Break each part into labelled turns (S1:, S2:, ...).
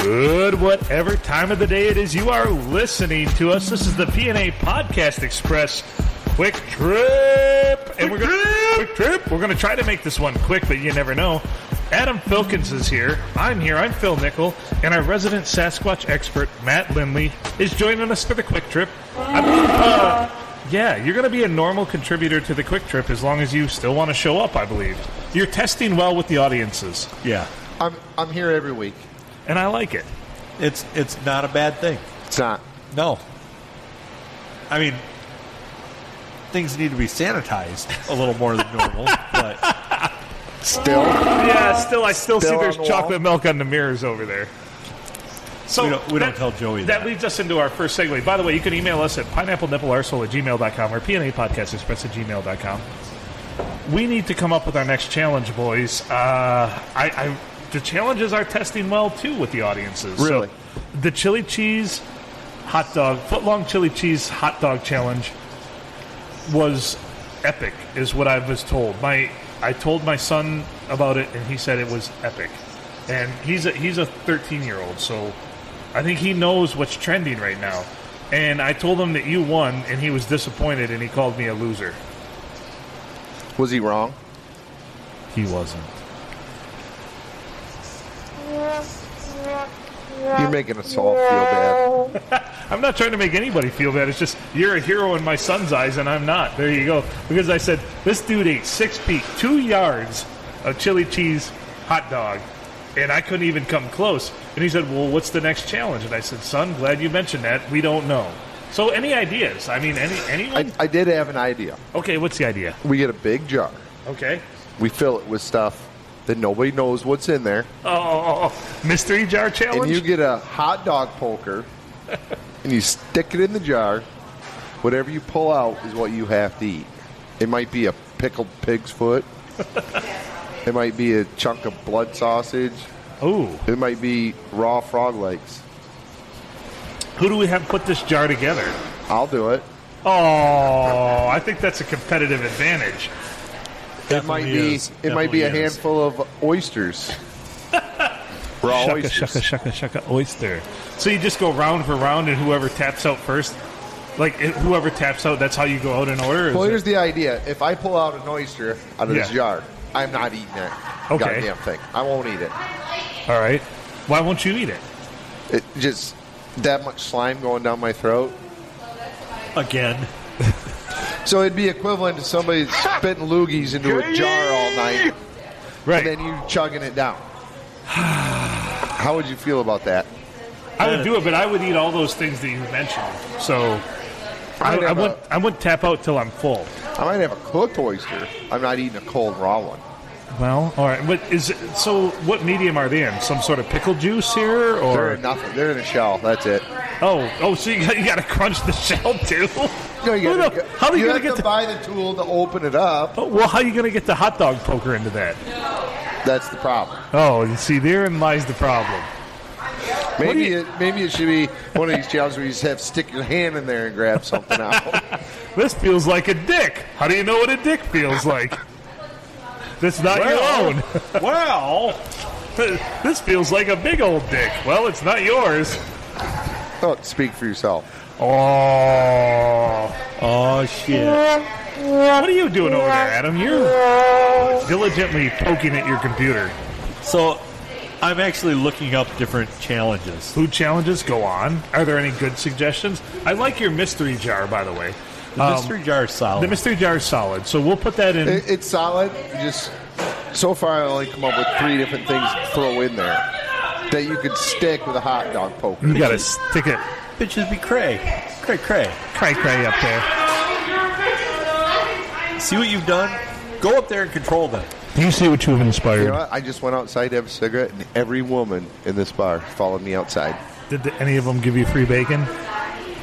S1: Good, whatever time of the day it is you are listening to us. This is the PNA Podcast Express Quick Trip. And we're going to try to make this one quick, but you never know. Adam Filkins is here. I'm here. I'm Phil Nickel. And our resident Sasquatch expert, Matt Lindley, is joining us for the Quick Trip. Yeah, you're going to be a normal contributor to the Quick Trip as long as you still want to show up, I believe. You're testing well with the audiences.
S2: Yeah.
S3: I'm here every week.
S1: And I like it.
S2: It's not a bad thing.
S3: It's not.
S2: No. I mean, things need to be sanitized a little more than normal, but
S3: still.
S1: Yeah, I still see there's chocolate
S3: wall.
S1: milk on the mirrors over there. So
S2: we don't tell Joey that.
S1: That leads us into our first segue. By the way, you can email us at pineapplenipplearsehole@gmail.com or pnaPodcastExpress@gmail.com. We need to come up with our next challenge, boys. The challenges are testing well, too, with the audiences.
S3: Really?
S1: So, the chili cheese hot dog, footlong chili cheese hot dog challenge was epic, is what I was told. I told my son about it, and he said it was epic. And he's a 13-year-old, so I think he knows what's trending right now. And I told him that you won, and he was disappointed, and he called me a loser.
S3: Was he wrong?
S1: He wasn't.
S3: You're making us all feel bad.
S1: I'm not trying to make anybody feel bad. It's just you're a hero in my son's eyes, and I'm not. There you go. Because I said, this dude ate 6 feet, 2 yards of chili cheese hot dog, and I couldn't even come close. And he said, well, what's the next challenge? And I said, son, glad you mentioned that. We don't know. So any ideas? I mean, anyone?
S3: I did have an idea.
S1: Okay, what's the idea?
S3: We get a big jar.
S1: Okay.
S3: We fill it with stuff that nobody knows what's in there.
S1: Oh, mystery jar challenge?
S3: And you get a hot dog poker, and you stick it in the jar. Whatever you pull out is what you have to eat. It might be a pickled pig's foot. It might be a chunk of blood sausage.
S1: Ooh.
S3: It might be raw frog legs.
S1: Who do we have put this jar together?
S3: I'll do it.
S1: Oh, I think that's a competitive advantage.
S3: It might be a handful of oysters. Raw oysters.
S1: Shucka, oyster. So you just go round for round, and whoever taps out first, whoever taps out, that's how you go out in order?
S3: Well, here's the idea. If I pull out an oyster out of this jar, I'm not eating that goddamn thing. I won't eat it.
S1: All right. Why won't you eat it?
S3: It just, that much slime going down my throat.
S2: again.
S3: So it'd be equivalent to somebody spitting loogies into a jar all night,
S1: right?
S3: And then you chugging it down. How would you feel about that?
S1: I would do it, but I would eat all those things that you mentioned. So I wouldn't tap out till I'm full.
S3: I might have a cooked oyster. I'm not eating a cold raw one.
S1: Well, all right. But so what medium are they in? Some sort of pickle juice here, or
S3: they're in nothing? They're in a shell. That's it.
S1: Oh! So you got to crunch the shell too.
S3: No, you
S1: how are you
S3: going to buy the tool to open it up?
S1: Well, how are you going to get the hot dog poker into that?
S3: That's the problem.
S1: Oh, you see, therein lies the problem.
S3: Maybe it should be one of these challenges where you just have to stick your hand in there and grab something out.
S1: This feels like a dick. How do you know what a dick feels like? That's not your own.
S2: Well,
S1: this feels like a big old dick. Well, it's not yours.
S3: Oh, speak for yourself.
S1: Oh, shit. What are you doing over there, Adam? You're diligently poking at your computer.
S2: So I'm actually looking up different challenges.
S1: Food challenges? Go on. Are there any good suggestions? I like your mystery jar, by the way.
S2: The mystery jar is solid.
S1: The mystery jar is solid, so we'll put that in.
S3: It's solid. Just so far, I only come up with 3 different things to throw in there that you could stick with a hot dog poker.
S1: You got to stick it.
S2: Bitches be cray. Cray
S1: up there.
S2: See what you've done? Go up there and control them.
S1: You see what you've inspired.
S3: You know what? I just went outside to have a cigarette, and every woman in this bar followed me outside.
S1: Did any of them give you free bacon?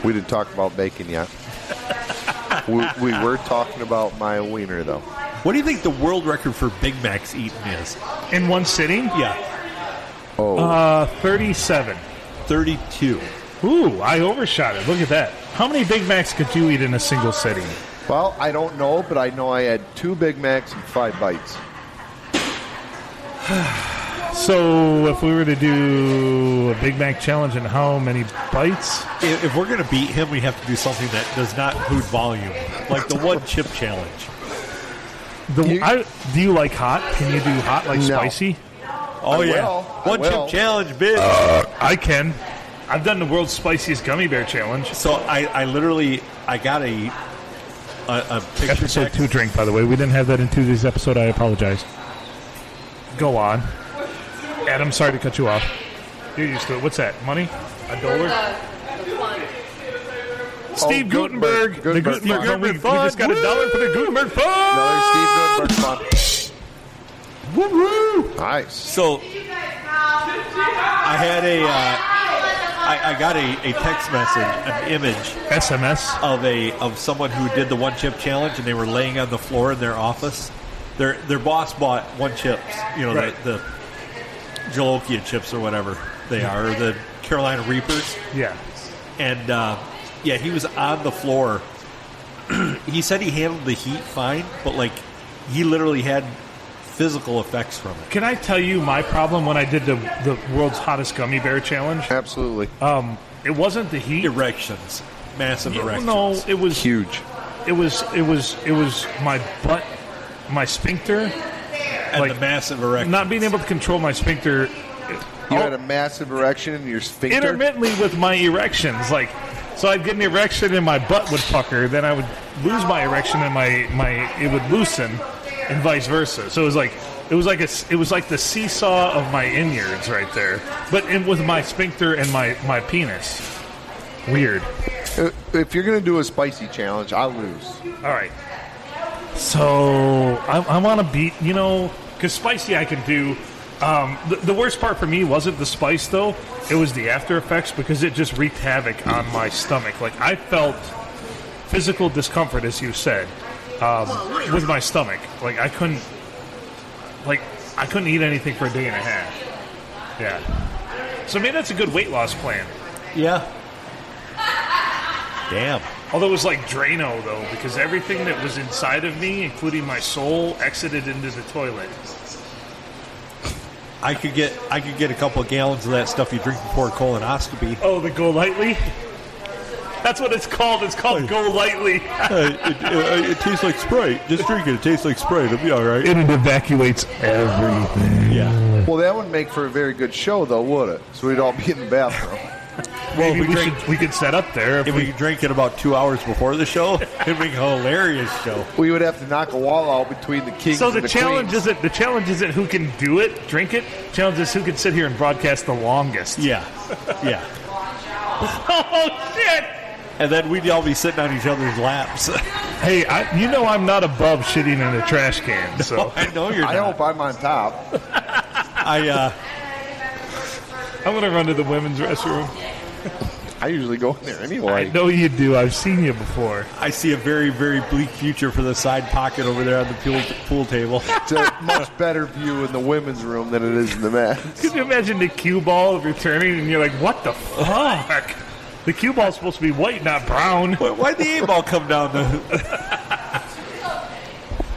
S3: We didn't talk about bacon yet. we were talking about my wiener, though.
S2: What do you think the world record for Big Macs eaten is?
S1: In one sitting?
S2: Yeah.
S1: 37.
S2: 32.
S1: Ooh, I overshot it. Look at that. How many Big Macs could you eat in a single sitting?
S3: Well, I don't know, but I know I had 2 Big Macs and 5 bites.
S1: So if we were to do a Big Mac challenge and how many bites?
S2: If we're going to beat him, we have to do something that does not include volume, like the one chip challenge.
S1: Do you like hot? Can you do hot like spicy?
S2: Oh, yeah. One chip challenge, bitch.
S1: I can. I've done the world's spiciest gummy bear challenge.
S2: So I literally got a picture
S1: Episode
S2: text.
S1: 2 drink, by the way. We didn't have that in Tuesday's episode. I apologize. Go on. Adam, sorry to cut you off. You're used to it. What's that? Money? $1? Steve Guttenberg. The Guttenberg Fund. We just got $1 for the Guttenberg Fund.
S3: Another Steve Guttenberg fund.
S1: Woo-woo.
S3: Nice.
S2: So I had I got a text message, an image
S1: SMS
S2: of someone who did the one chip challenge, and they were laying on the floor in their office. Their boss bought one chips,
S1: Right.
S2: the Jalokia chips or whatever they are, or the Carolina Reapers.
S1: Yeah.
S2: And he was on the floor. He said he handled the heat fine, but he literally had physical effects from it.
S1: Can I tell you my problem when I did the world's hottest gummy bear challenge?
S3: Absolutely.
S1: It wasn't the heat.
S2: Erections, massive erections.
S1: No, it was
S3: Huge.
S1: It was my butt, my sphincter,
S2: and the massive erections.
S1: not being able to control my sphincter.
S3: You had a massive erection in your sphincter?
S1: Intermittently with my erections, so I'd get an erection and my butt would pucker, then I would lose my erection and it would loosen, and vice versa. So it was like the seesaw of my innards right there, but with my sphincter and my penis. Weird.
S3: If you're going to do a spicy challenge, I'll lose.
S1: All right. So I want to beat, because spicy I can do. The worst part for me wasn't the spice, though. It was the after effects, because it just wreaked havoc on my stomach. I felt physical discomfort, as you said, with my stomach. I couldn't eat anything for a day and a half. Yeah. So maybe that's a good weight loss plan.
S2: Yeah. Damn.
S1: Although it was like Drano, though, because everything that was inside of me, including my soul, exited into the toilet.
S2: I could get a couple of gallons of that stuff you drink before a colonoscopy.
S1: Oh, the Go Lightly? That's what it's called. It's called Go Lightly.
S2: It tastes like Sprite. Just drink it. It tastes like Sprite. It'll be all right.
S1: And it evacuates everything.
S2: Yeah.
S3: Well, that would make for a very good show, though, would it? So we'd all be in the bathroom.
S1: Well, we could set up there.
S2: If we drink it about 2 hours before the show, it'd be a hilarious show.
S3: We would have to knock a wall out between the kings
S1: So
S3: and the
S1: challenge
S3: queens.
S1: isn't who can do it, drink it. Challenge is who can sit here and broadcast the longest.
S2: Yeah. Yeah.
S1: Oh shit!
S2: And then we'd all be sitting on each other's laps.
S1: Hey, I'm not above shitting in a trash can. So
S2: I know you're not.
S3: I hope I'm on top.
S1: I'm gonna run to the women's restroom.
S3: I usually go in there anyway.
S1: I know you do. I've seen you before.
S2: I see a very, very bleak future for the side pocket over there on the pool table.
S3: It's a much better view in the women's room than it is in the men's.
S1: Can you imagine the cue ball returning and you're like, what the fuck? The cue ball's supposed to be white, not brown.
S2: Why'd the A-ball come down?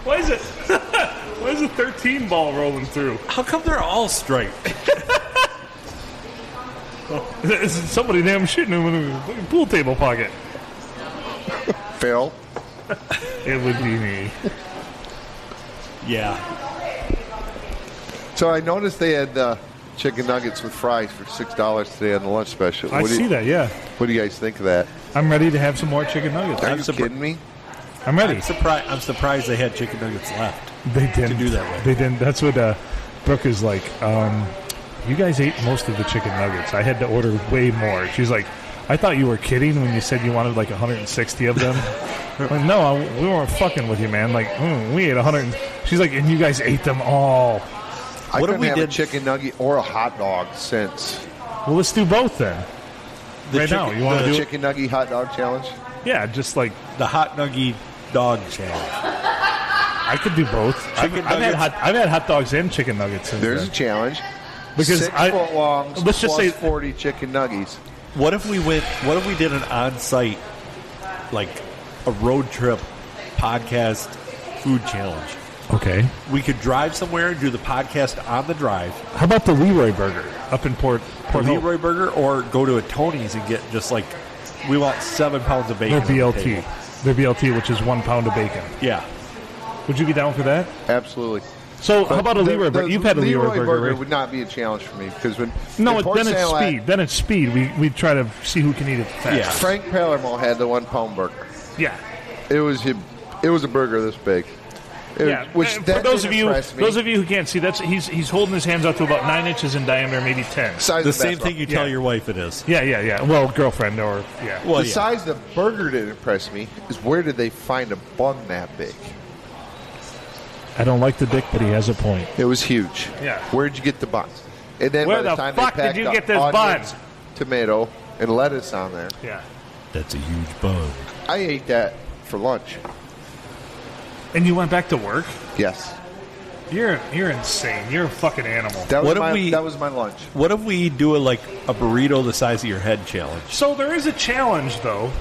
S1: Why is the 13 ball rolling through?
S2: How come they're all striped?
S1: Somebody damn shitting in a pool table pocket.
S3: Phil?
S1: It would be me.
S2: Yeah.
S3: So I noticed they had chicken nuggets with fries for $6 today on the lunch special.
S1: I see that, yeah.
S3: What do you guys think of that?
S1: I'm ready to have some more chicken nuggets.
S3: Are you kidding me?
S1: I'm ready.
S2: I'm surprised they had chicken nuggets left.
S1: They didn't.
S2: To do that way.
S1: They didn't. That's what Brooke is like. You guys ate most of the chicken nuggets. I had to order way more. She's like, I thought you were kidding when you said you wanted like 160 of them. I'm like, no, we weren't fucking with you, man. Like, we ate 100. She's like, and you guys ate them all.
S3: I couldn't have a chicken nugget or a hot dog since.
S1: Well, let's do both then. Now, you want to do
S3: chicken nugget hot dog challenge?
S1: Yeah, just like
S2: the hot nugget dog challenge.
S1: I could do both. I've had hot dogs and chicken nuggets.
S3: There's a challenge.
S1: Because
S3: 6 foot long,
S1: let's just say
S3: 40 chicken nuggets.
S2: What if we did an on-site, like a road trip podcast food challenge?
S1: Okay.
S2: We could drive somewhere and do the podcast on the drive.
S1: How about the Leroy Burger up in Port Hope?
S2: Leroy Burger, or go to a Tony's and get just like, we want 7 pounds of bacon.
S1: Their
S2: on the
S1: BLT.
S2: table.
S1: Their BLT, which is 1 pound of bacon.
S2: Yeah.
S1: Would you be down for that?
S3: Absolutely.
S1: So how about a Leroy Burger? You've had a Leroy Burger, right?
S3: would not be a challenge for me because when
S1: No,
S3: in Port
S1: then it's
S3: Saint Laurent,
S1: speed. Then it's speed. We try to see who can eat it fast.
S2: Yeah.
S3: Frank Palermo had the 1 pound burger.
S1: Yeah.
S3: It was a burger this big. Which
S1: For
S3: that
S1: those
S3: didn't impress me.
S1: of you who can't see, that's he's holding his hands out to about 9 inches in diameter, maybe 10.
S3: Size
S2: The
S3: of
S2: same
S3: basketball.
S2: thing you tell your wife it is.
S1: Yeah. Well, girlfriend or yeah.
S2: Well,
S3: The size of the burger didn't impress me. Is where did they find a bun that big?
S1: I don't like the dick, but he has a point.
S3: It was huge.
S1: Yeah.
S3: Where'd you get the buns? And then
S1: Where
S3: by the
S1: the
S3: time
S1: fuck
S3: they
S1: did
S3: packed
S1: you
S3: the
S1: get this
S3: onions,
S1: bun?
S3: tomato, and lettuce on there,
S1: Yeah.
S2: That's a huge bun.
S3: I ate that for lunch.
S1: And you went back to work?
S3: Yes.
S1: You're insane. You're a fucking animal.
S3: That was,
S2: What if
S3: that was my lunch.
S2: What if we do a burrito the size of your head challenge?
S1: So there is a challenge, though.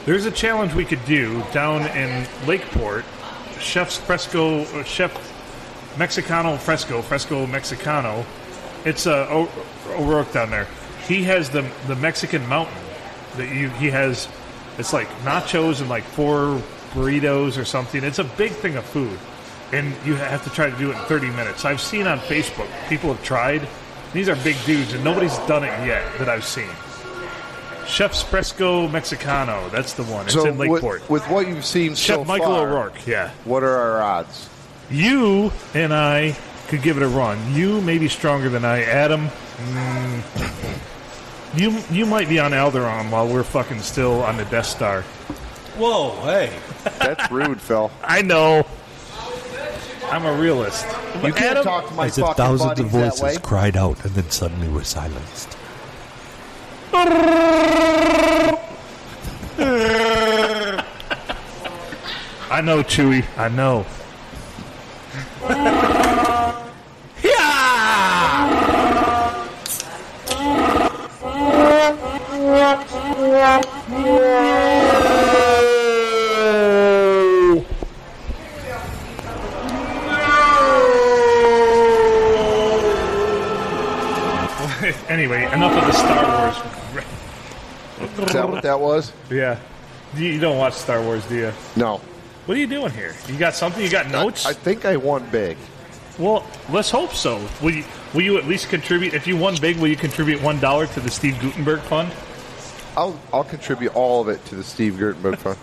S1: There's a challenge we could do down in Lakeport. Chef Mexicano Fresco Mexicano. It's O'Rourke down there. He has the Mexican mountain that he has. It's like nachos and like 4 burritos or something. It's a big thing of food, and you have to try to do it in 30 minutes. I've seen on Facebook people have tried. These are big dudes, and nobody's done it yet that I've seen. Chef's Fresco Mexicano. That's the one. It's in Lakeport.
S3: With what you've seen
S1: Chef
S3: so
S1: Michael
S3: far,
S1: O'Rourke. Yeah.
S3: what are our odds?
S1: You and I could give it a run. You may be stronger than I. Adam, you might be on Alderaan while we're fucking still on the Death Star.
S2: Whoa, hey.
S3: That's rude, Phil.
S1: I know. I'm a realist.
S3: You can't
S1: Adam,
S3: talk to my
S2: As if
S3: fucking
S2: thousands
S3: buddies
S2: of
S3: that way.
S2: voices cried out and then suddenly were silenced.
S1: I know, Chewie. I know. Anyway, enough of the Star Wars.
S3: Is that what that was?
S1: Yeah. You don't watch Star Wars, do you?
S3: No.
S1: What are you doing here? You got something? You got notes?
S3: I think I won big.
S1: Well, let's hope so. Will you at least contribute? If you won big, will you contribute $1 to the Steve Guttenberg Fund?
S3: I'll contribute all of it to the Steve Guttenberg Fund.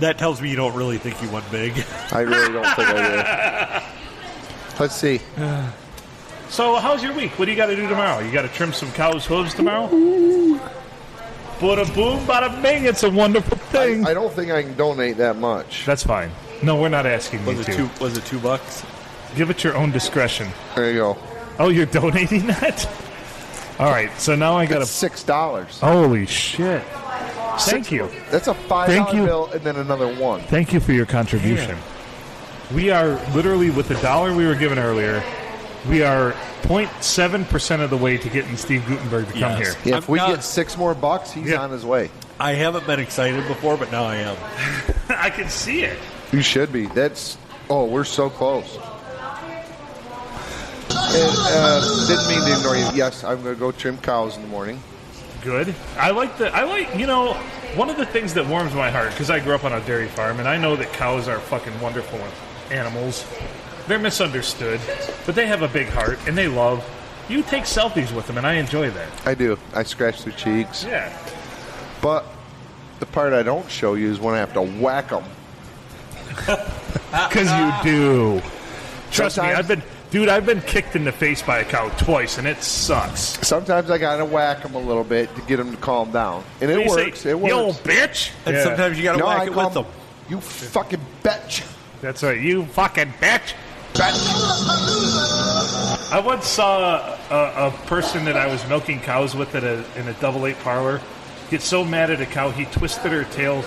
S2: That tells me you don't really think you won big.
S3: I really don't think I did. Let's see.
S1: So, how's your week? What do you got to do tomorrow? You got to trim some cows' hooves tomorrow? Bada boom, bada bing. It's a wonderful thing.
S3: I don't think I can donate that much.
S1: That's fine. No, we're not asking you
S2: Was
S1: to.
S2: it $2?
S1: Give it your own discretion.
S3: There you go.
S1: Oh, you're donating that? All right, so now I got
S3: That's
S1: to...
S3: $6.
S1: Holy shit. Thank you.
S3: That's a $5 bill and then another one.
S1: Thank you for your contribution. We are literally, with the $1 we were given earlier, we are 0.7% of the way to getting Steve Guttenberg to come
S2: Yes.
S1: here.
S3: Yeah, if
S2: I'm
S3: we
S2: not-
S3: get $6 more bucks, he's
S1: Yeah.
S3: on his way.
S2: I haven't been excited before, but now I am.
S1: I can see it.
S3: You should be. We're so close. And, didn't mean to ignore you. Yes, I'm going to go trim cows in the morning.
S1: Good. One of the things that warms my heart, because I grew up on a dairy farm, and I know that cows are fucking wonderful animals. They're misunderstood, but they have a big heart, and they love. You take selfies with them, and I enjoy that.
S3: I do. I scratch their cheeks.
S1: Yeah.
S3: But the part I don't show you is when I have to whack them.
S1: Because you do. Trust me,
S3: Sometimes-
S1: I've been kicked in the face by a cow twice, and it sucks.
S3: Sometimes I got to whack them a little bit to get them to calm down. And it
S1: You say,
S3: works. It works.
S1: You old bitch.
S2: And
S1: Yeah.
S2: sometimes you got to
S3: No, I
S2: whack it
S3: call
S2: with them.
S3: You fucking bitch.
S1: That's right. You fucking bitch. I once saw a person that I was milking cows with in a Double 8 parlor get so mad at a cow, he twisted her tail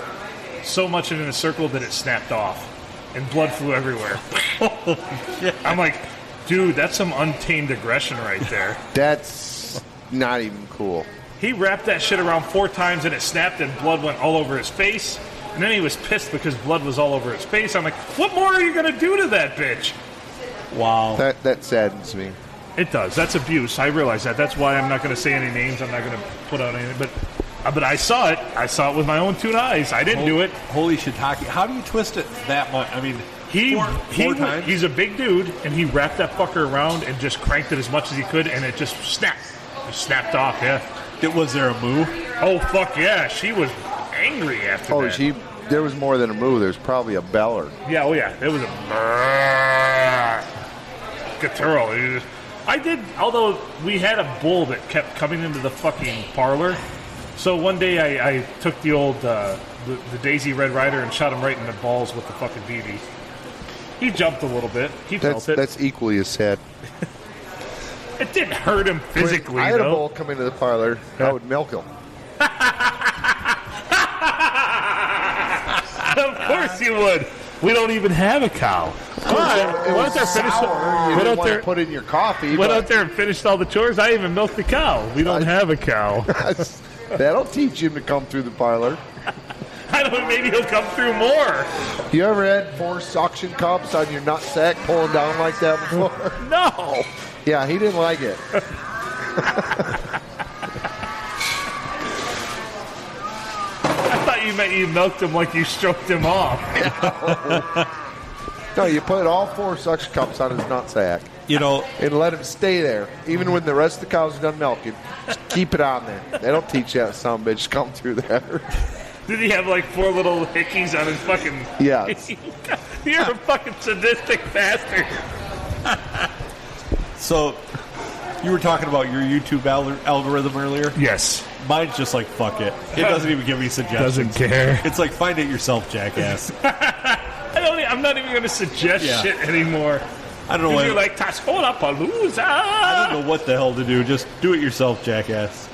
S1: so much in a circle that it snapped off, and blood flew everywhere. I'm like, dude, that's some untamed aggression right there.
S3: That's not even cool.
S1: He wrapped that shit around 4 times, and it snapped, and blood went all over his face, And then he was pissed because blood was all over his face. I'm like, what more are you going to do to that bitch?
S2: Wow.
S3: That saddens me.
S1: It does. That's abuse. I realize that. That's why I'm not going to say any names. I'm not going to put out anything. But I saw it. I saw it with my own 2 eyes. I didn't do it.
S2: Holy shiitake. How do you twist it that much? I mean, four times?
S1: He's a big dude, and he wrapped that fucker around and just cranked it as much as he could, and it just snapped. It snapped off, yeah.
S2: Was there a moo?
S1: Oh, fuck yeah. She was angry after that.
S3: There was more than a moo. There's probably a beller.
S1: Yeah, oh yeah. It was a guttural. Although we had a bull that kept coming into the fucking parlor. So one day I took the old, the Daisy Red Ryder and shot him right in the balls with the fucking BB. He jumped a little bit. He felt it.
S3: That's equally as sad.
S1: It didn't hurt him physically,
S3: When I had a bull come into the parlor, I would milk him.
S1: Of course you would. We don't even have a cow.
S3: It was sour. You didn't want to put in your coffee.
S1: Went out there and finished all the chores. I even milked the cow. We don't have a cow.
S3: That'll teach him to come through the parlor.
S1: I don't know, maybe he'll come through more.
S3: You ever had 4 suction cups on your nut sack pulling down like that before?
S1: No.
S3: Yeah, he didn't like it.
S1: I thought you meant you milked him like you stroked him off.
S3: No, you put all 4 suction cups on his nut sack. And let him stay there. Even when the rest of the cows are done milking, just keep it on there. They don't teach that son of a bitch to come through there.
S1: Did he have like 4 little hickeys on his fucking...
S3: Yes.
S1: You're a fucking sadistic bastard.
S2: So, you were talking about your YouTube algorithm earlier?
S1: Yes.
S2: Mine's just like, fuck it. It doesn't even give me suggestions.
S1: Doesn't care.
S2: It's like, find it yourself, jackass.
S1: I'm not even going to suggest shit anymore.
S2: I don't know what...
S1: You're like, Tascola Palooza.
S2: I don't know what the hell to do. Just do it yourself, jackass.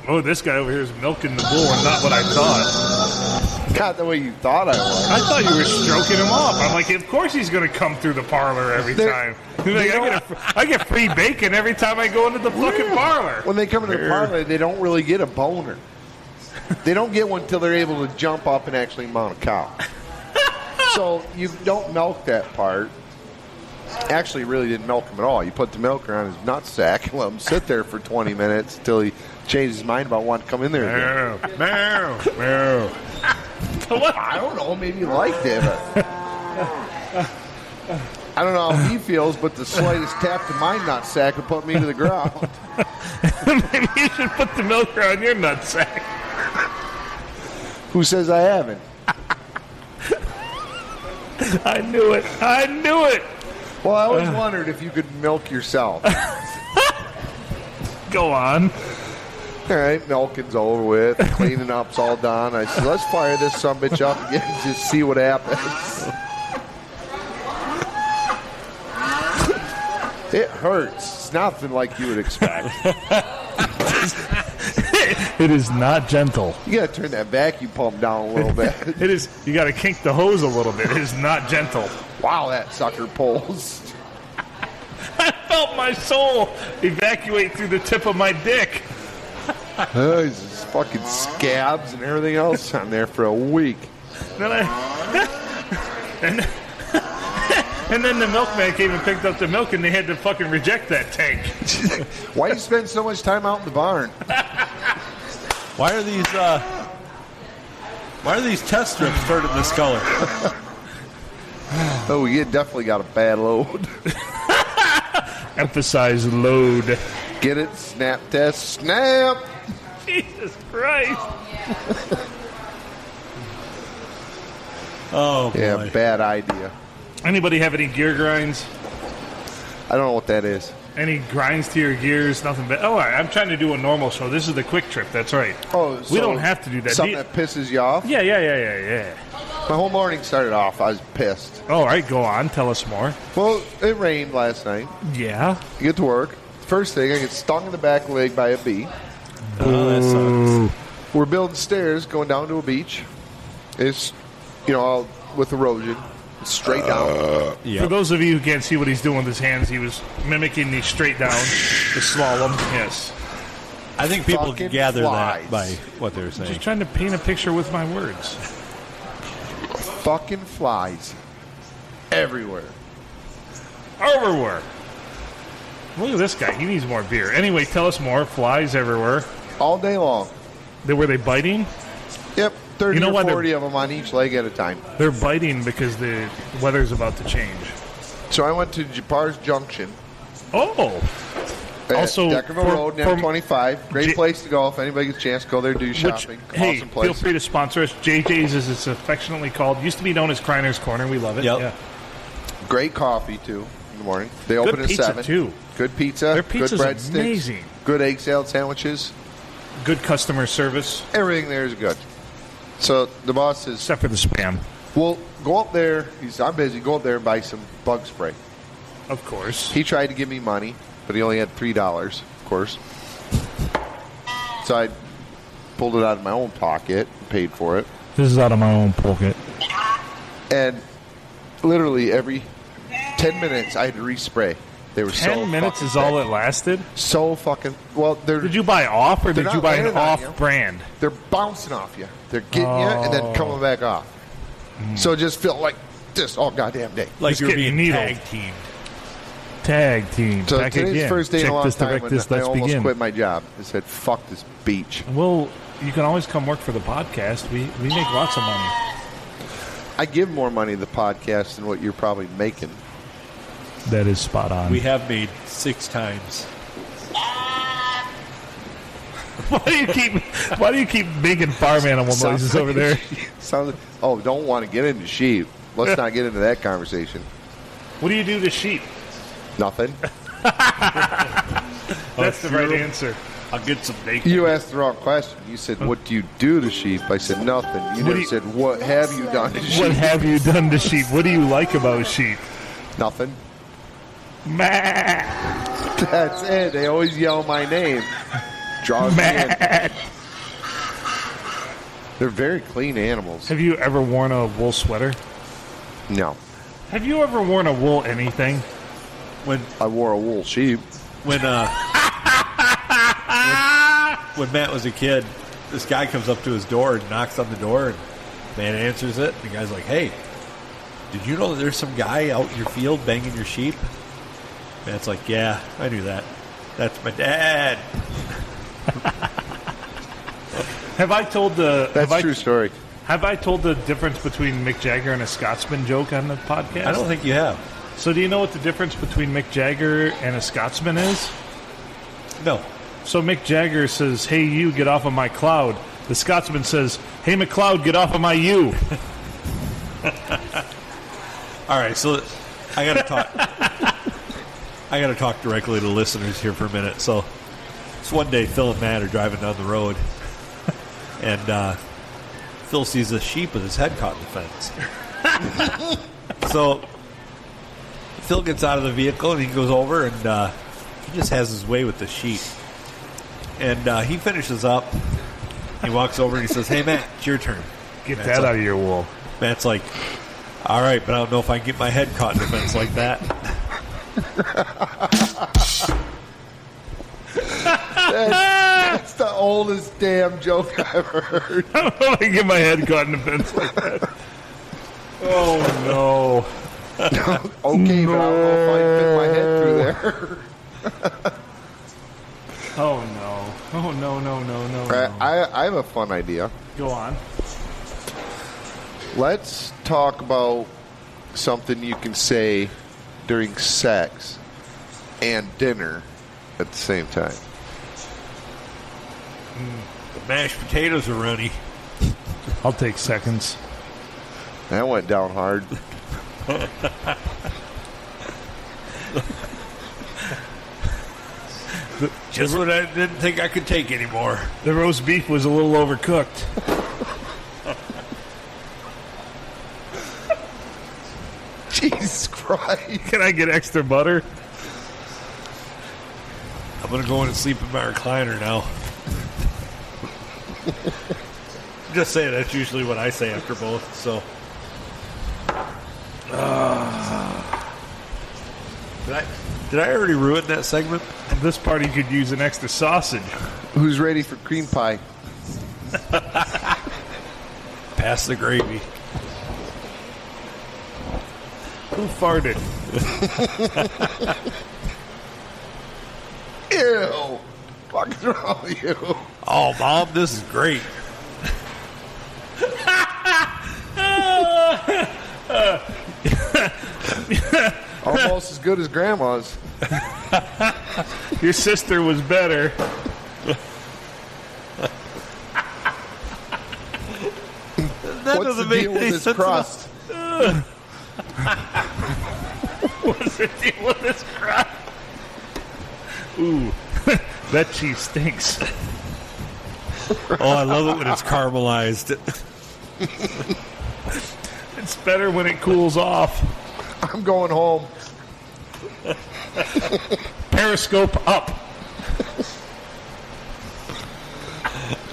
S1: Oh, this guy over here is milking the bull and not what I thought.
S3: Not the way you thought I was.
S1: I thought you were stroking him off. I'm like, of course he's going to come through the parlor every time. Like, I get free bacon every time I go into the fucking parlor.
S3: When they come into the parlor, they don't really get a boner. They don't get one until they're able to jump up and actually mount a cow. So you don't milk that part. Actually, really didn't milk him at all. You put the milker on his nutsack and let him sit there for 20 minutes until he changed his mind about wanting to come in there again.
S1: No. What?
S3: I don't know. Maybe he liked it. But I don't know how he feels, but the slightest tap to my nutsack would put me to the ground.
S1: Maybe you should put the milker on your nutsack.
S3: Who says I haven't?
S1: I knew it.
S3: Well, I always wondered if you could milk yourself.
S1: Go on.
S3: All right, milking's over with. Cleaning up's all done. I said, let's fire this sumbitch up again and just see what happens. It hurts. It's nothing like you would expect.
S1: It is not gentle.
S3: You got to turn that vacuum pump down a little bit.
S1: It is. You got to kink the hose a little bit. It is not gentle.
S3: Wow, that sucker pulls.
S1: I felt my soul evacuate through the tip of my dick.
S3: There's just fucking scabs and everything else on there for a week.
S1: And then the milkman came and picked up the milk, and they had to fucking reject that tank.
S3: Why do you spend so much time out in the barn?
S2: Why are these test strips turning this color?
S3: Oh, you definitely got a bad load.
S1: Emphasize load.
S3: Get it? Snap test. Snap!
S1: Jesus Christ.
S2: Oh, boy.
S3: Yeah, bad idea.
S1: Anybody have any gear grinds?
S3: I don't know what that is.
S1: Any grinds to your gears? Nothing bad. Oh, I'm trying to do a normal show. This is the quick trip. That's right.
S3: Oh,
S1: we don't have to do that.
S3: Something that pisses you off?
S1: Yeah.
S3: My whole morning started off, I was pissed.
S1: All right, go on. Tell us more.
S3: Well, it rained last night.
S1: Yeah.
S3: You get to work. First thing, I get stung in the back leg by a bee.
S2: Oh, that sucks.
S3: We're building stairs going down to a beach. It's, all with erosion. It's straight down.
S1: For those of you who can't see what he's doing with his hands, he was mimicking the straight down, the slalom. Yes.
S2: I think people
S3: Fucking
S2: can gather
S3: flies.
S2: that by what they're saying.
S1: Just trying to paint a picture with my words.
S3: Fucking flies everywhere.
S1: Everywhere. Look at this guy. He needs more beer. Anyway, tell us more. Flies everywhere.
S3: All day long.
S1: Were they biting?
S3: Yep, 30
S1: You know
S3: or
S1: what?
S3: 40 of them on each leg at a time.
S1: They're biting because the weather's about to change.
S3: So I went to Japar's Junction.
S1: Oh.
S3: At
S1: Also,
S3: Deckerville Road,
S1: for-
S3: M25. Great
S1: J-
S3: place to go if anybody gets a chance. Go there, do shopping.
S1: Hey,
S3: Awesome place.
S1: feel free to sponsor us. JJ's, as it's affectionately called, used to be known as Kreiner's Corner. We love it.
S2: Yep.
S1: Yeah.
S3: Great coffee, too, in the morning. They open at
S1: pizza,
S3: 7.
S1: too.
S3: Good pizza.
S1: Their
S3: good
S1: pizza's
S3: breadsticks.
S1: amazing.
S3: Good egg salad sandwiches.
S1: Good customer service,
S3: Everything there is good. So the boss says,
S1: except for the spam,
S3: well, go up there. I'm busy. Go up there and buy some bug spray.
S1: of course.
S3: He tried to give me money, but he only had $3, of course. So I pulled it out of my own pocket and paid for it.
S1: This is out of my own pocket.
S3: And literally every 10 minutes, I had to respray. They were
S1: 10 minutes is all it lasted?
S3: So fucking well.
S1: Did you buy off, or
S3: They're
S1: did you
S3: not
S1: buy an
S3: landing on you.
S1: off-brand?
S3: They're bouncing off you. They're getting you and then coming back off. So it just felt like this all goddamn day.
S2: Like
S1: Just
S2: you're
S1: getting
S2: being
S1: needled.
S2: tag teamed.
S1: Tag team.
S3: So
S1: Back
S3: today's
S1: again.
S3: the first day in
S1: Check
S3: a long
S1: this,
S3: time
S1: direct
S3: when
S1: this,
S3: I
S1: let's
S3: almost
S1: begin.
S3: quit my job. I said, "Fuck this beach."
S1: Well, you can always come work for the podcast. We make lots of money.
S3: I give more money to the podcast than what you're probably making.
S1: That is spot on.
S2: We have made 6 times.
S1: Why do you keep making farm animal noises over there?
S3: Don't want to get into sheep. Let's not get into that conversation.
S1: What do you do to sheep?
S3: Nothing.
S1: That's the right answer.
S2: I'll get some bacon.
S3: You asked the wrong question. You said, "What do you do to sheep?" I said, "Nothing." You never said, "What have you done to sheep?"
S1: What have you done to sheep? What do you like about sheep?
S3: Nothing.
S1: Meh.
S3: That's it. They always yell my name. Draws me in. They're very clean animals.
S1: Have you ever worn a wool sweater?
S3: No.
S1: Have you ever worn a wool anything?
S2: When
S3: I wore a wool sheep.
S2: when Matt was a kid, this guy comes up to his door and knocks on the door, and man answers it. The guy's like, "Hey, did you know that there's some guy out in your field banging your sheep?" Matt's like, "Yeah, I knew that. That's my dad."
S1: Have I told the?
S3: That's
S1: have
S3: a true story.
S1: Have I told the difference between Mick Jagger and a Scotsman joke on the podcast?
S2: I don't think you have.
S1: So do you know what the difference between Mick Jagger and a Scotsman is?
S2: No.
S1: So Mick Jagger says, "Hey, you, get off of my cloud." The Scotsman says, "Hey, McCloud, get off of my you."
S2: All right, so I got to talk. I got to talk directly to listeners here for a minute. So, it's one day Phil and Matt are driving down the road, and Phil sees a sheep with his head caught in the fence. So, Phil gets out of the vehicle and he goes over and he just has his way with the sheep. And he finishes up. He walks over and he says, "Hey, Matt, it's your turn."
S1: Get
S2: Matt's
S1: that
S2: like-
S1: out of your wool.
S2: Matt's like, "All right, but I don't know if I can get my head caught in the fence like that."
S3: That's the oldest damn joke I've ever heard.
S1: I don't know if I can get my head caught in the fence like that. Oh, no.
S3: Okay, but I don't know if I can fit my head through there.
S1: Oh, no. Oh, no, no, no, no, no.
S3: I have a fun idea.
S1: Go on.
S3: Let's talk about something you can say during sex and dinner at the same time.
S2: The mashed potatoes are runny.
S1: I'll take seconds.
S3: That went down hard.
S2: Just what I didn't think I could take anymore.
S1: The roast beef was a little overcooked.
S3: Jesus Christ.
S1: Can I get extra butter?
S2: I'm going to go in and sleep in my recliner now. Just saying, that's usually what I say after both, so. Did I already ruin that segment?
S1: This party could use an extra sausage.
S3: Who's ready for cream pie?
S2: Pass the gravy.
S1: Who farted?
S3: Ew! What's wrong with you?
S2: Oh, Mom, this is great.
S3: Almost as good as Grandma's.
S1: Your sister was better.
S2: That
S3: What's
S2: doesn't
S3: the
S2: make
S3: deal with
S2: any
S3: this
S2: sense.
S3: crust?
S1: What's the deal with this crust? Ooh, that cheese stinks.
S2: Oh, I love it when it's caramelized.
S1: It's better when it cools off.
S3: I'm going home.
S1: Periscope up.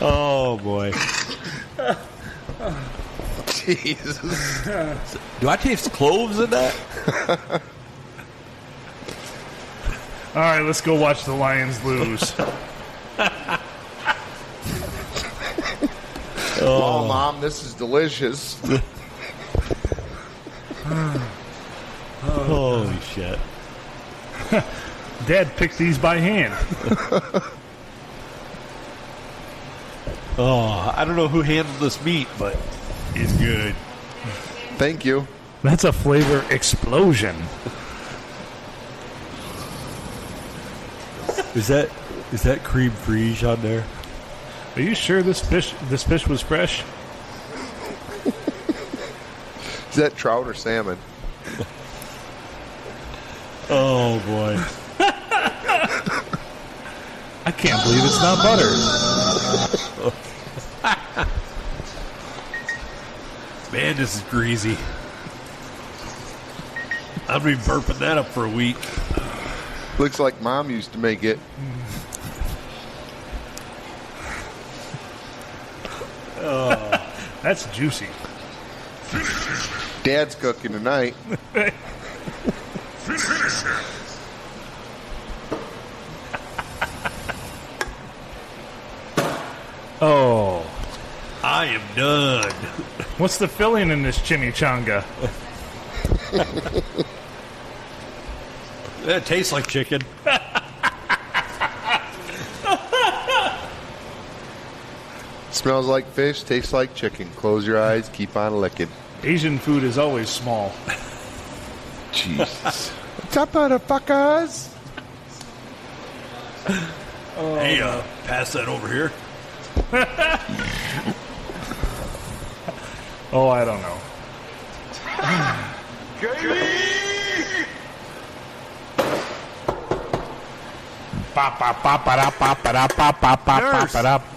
S2: Oh, boy.
S3: Jesus.
S2: Do I taste cloves in that?
S1: All right, let's go watch the Lions lose.
S3: Oh, Mom, this is delicious.
S2: Holy shit.
S1: Dad picked these by hand.
S2: Oh, I don't know who handled this meat, but it's good.
S3: Thank you.
S1: That's a flavor explosion.
S2: Is that cream frige on there?
S1: Are you sure this fish was fresh?
S3: Is that trout or salmon?
S2: Oh, boy.
S1: I can't believe it's not butter.
S2: Man, this is greasy. I've been burping that up for a week.
S3: Looks like Mom used to make it.
S1: That's juicy.
S3: Dad's cooking tonight.
S1: Oh,
S2: I am done.
S1: what's the filling in this chimichanga?
S2: It tastes like chicken.
S3: Smells like fish, tastes like chicken. Close your eyes, keep on licking.
S1: Asian food is always small.
S3: Jesus. What's up, motherfuckers?
S2: Hey, pass that over here.
S1: Oh, I don't know.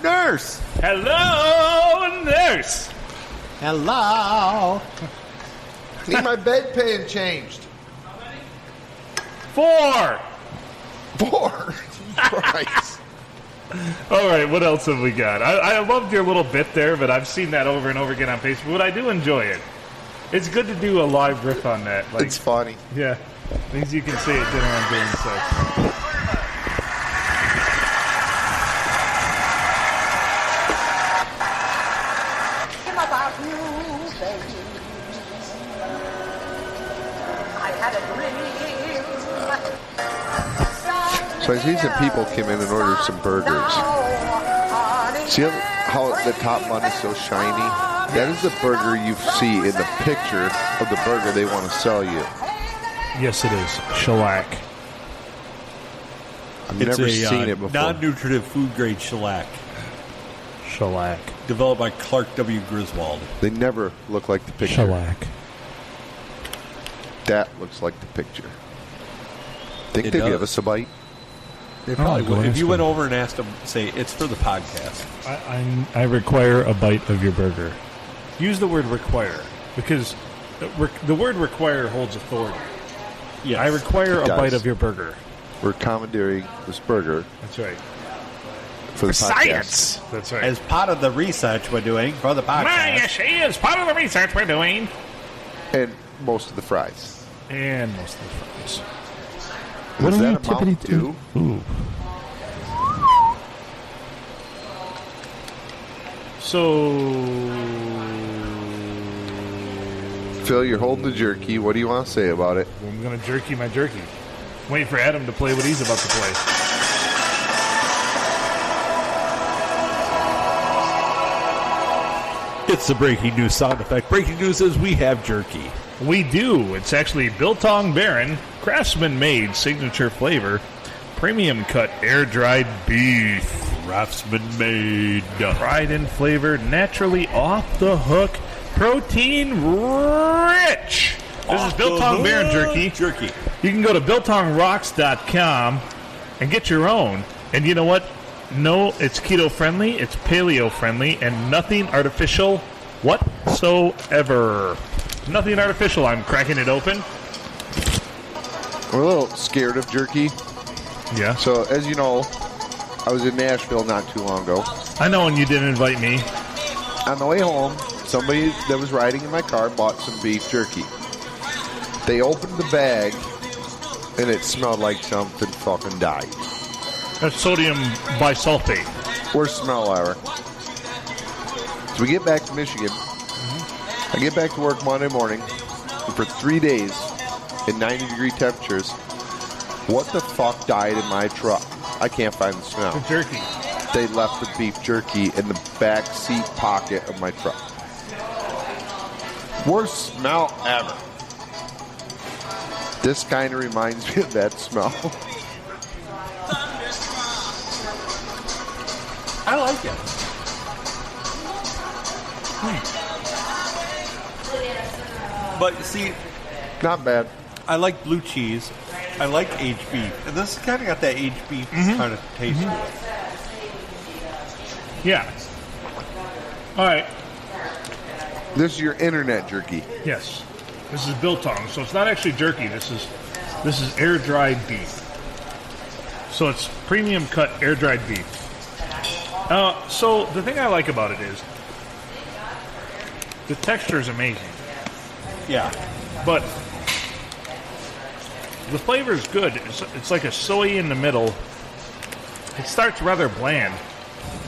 S2: Nurse!
S1: Hello, nurse.
S2: Hello!
S3: Need my bedpan changed.
S1: 4.
S3: 4. Christ.
S1: All right, what else have we got? I loved your little bit there, but I've seen that over and over again on Facebook. But I do enjoy it. It's good to do a live riff on that. Like,
S3: It's funny.
S1: yeah, things you can say at dinner on during sex.
S4: About you, baby. I had a dream.
S3: So I see some people came in and ordered some burgers. See how the top bun is so shiny? That is the burger you see in the picture of the burger they want to sell you.
S1: Yes, it is. Shellac.
S3: I've
S2: It's
S3: never
S2: a
S3: seen it before.
S2: non-nutritive food-grade shellac
S1: Shellac.
S2: developed by Clark W. Griswold.
S3: They never look like the picture.
S1: Shellac.
S3: That looks like the picture. Think
S2: It
S3: they'd
S2: does.
S3: give us a bite?
S2: They probably
S1: go
S2: would. If
S1: ask
S2: you went
S1: them.
S2: over and asked them, say, it's for the podcast.
S1: I require a bite of your burger. Use the word require, because the word require holds authority.
S2: Yes.
S1: I require a
S3: It does.
S1: bite of your burger.
S3: We're commandeering this burger
S1: That's right.
S3: for the podcast.
S1: That's right.
S2: As part of the research we're doing for the podcast.
S1: she is part of the research we're doing.
S3: And most of the fries.
S1: And most of the fries.
S3: Is that a Mountain Dew?
S1: Ooh. So,
S3: Phil, you're holding the jerky. What do you want to say about it?
S1: I'm going to jerky my jerky. Waiting for Adam to play what he's about to play.
S2: It's the breaking news sound effect. Breaking news is we have jerky.
S1: We do. It's actually Biltong Baron, Craftsman-made, signature flavor, premium cut, air-dried beef.
S2: Craftsman-made.
S1: Fried and flavored, naturally off-the-hook, protein-rich. This is Biltong Baron jerky. You can go to BiltongRocks.com and get your own. And you know what? No, it's keto-friendly, it's paleo-friendly, and nothing artificial whatsoever. Nothing artificial. I'm cracking it open.
S3: We're a little scared of jerky.
S1: Yeah.
S3: So, as you know, I was in Nashville not too long ago.
S1: I know, and you didn't invite me.
S3: On the way home, somebody that was riding in my car bought some beef jerky. They opened the bag, and it smelled like something fucking died.
S1: That's sodium bisulfate.
S3: Worst smell ever. So we get back to Michigan. I get back to work Monday morning, and for 3 days in 90-degree temperatures, what the fuck died in my truck? I can't find the smell.
S1: The jerky.
S3: They left the beef jerky in the back seat pocket of my truck. Worst smell ever. This kind of reminds me of that smell.
S2: I like it. But see,
S3: Not bad.
S2: I like blue cheese. I like aged beef. And this kind of got that aged beef kind of taste to it.
S1: Yeah. All right.
S3: This is your internet jerky.
S1: Yes. This is biltong, so it's not actually jerky. This is air dried beef. So it's premium cut air dried beef. So the thing I like about it is the texture is amazing,
S2: Yeah.
S1: but the flavor is good. It's like a soy in the middle. It starts rather bland.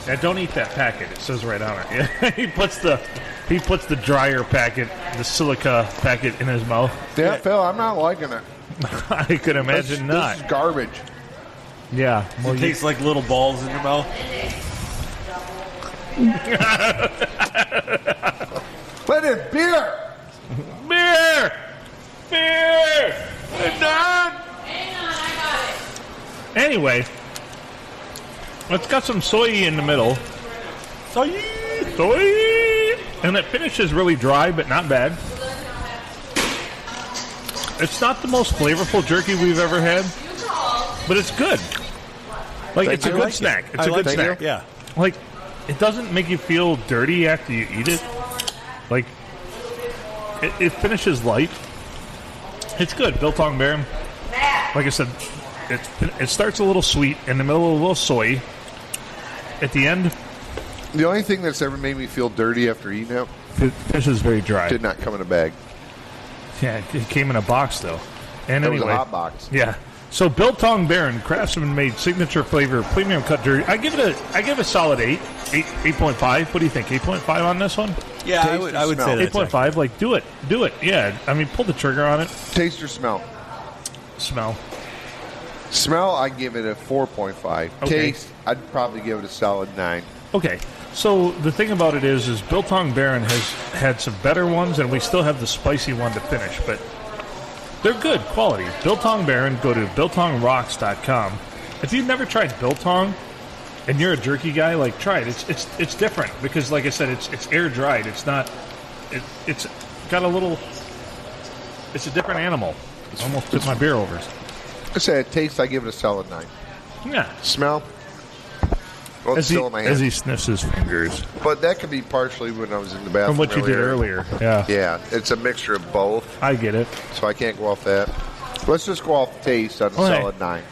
S1: Now, don't eat that packet. It says right on it. He puts the drier packet, the silica packet, in his mouth.
S3: Yeah, Phil, I'm not liking it.
S1: I could imagine not.
S3: This is garbage.
S1: Yeah. Well,
S2: It tastes like little balls in your mouth.
S3: Let it beer.
S1: beer.
S3: And done.
S1: Anyway, it's got some soy in the middle. Soy, and it finishes really dry, but not bad. It's not the most flavorful jerky we've ever had, but it's good. Like, it's a good snack. It's a good snack.
S2: Yeah.
S1: Like, it doesn't make you feel dirty after you eat it. Like, it finishes light. It's good. Biltong Baron. Like I said, it starts a little sweet, in the middle a little soy. At the end,
S3: The only thing that's ever made me feel dirty after eating it
S1: it finishes very dry.
S3: did not come in a bag.
S1: Yeah, it came in a box, though. And
S3: It
S1: anyway,
S3: was a hot box.
S1: yeah. So Biltong Baron, Craftsman-made signature flavor, premium cut jerky. I give it a solid 8.5. What do you think? 8.5 on this one?
S2: Yeah,
S3: Taste
S2: I would
S3: and
S2: say
S3: smell.
S2: that.
S1: 8.5. Like, do it. Yeah. I mean, pull the trigger on it.
S3: Taste or smell?
S1: Smell.
S3: Smell, I give it a 4.5.
S1: Okay.
S3: Taste, I'd probably give it a solid 9.
S1: Okay. So the thing about it is Biltong Baron has had some better ones, and we still have the spicy one to finish, but they're good quality. Biltong Baron, go to BiltongRocks.com. If you've never tried Biltong and you're a jerky guy, like, try it. It's different because, like I said, it's air dried. It's not. It's got a little. It's a different animal. I almost took my beer over.
S3: I said taste, I give it a solid 9.
S1: Yeah.
S3: Smell? Well, it's still in my hand.
S1: As he sniffs his fingers.
S3: But that could be partially when I was in the bathroom.
S1: From what you did earlier. Yeah.
S3: Yeah, it's a mixture of both,
S1: I get it.
S3: so I can't go off that. Let's just go off taste on a
S1: Okay.
S3: solid 9.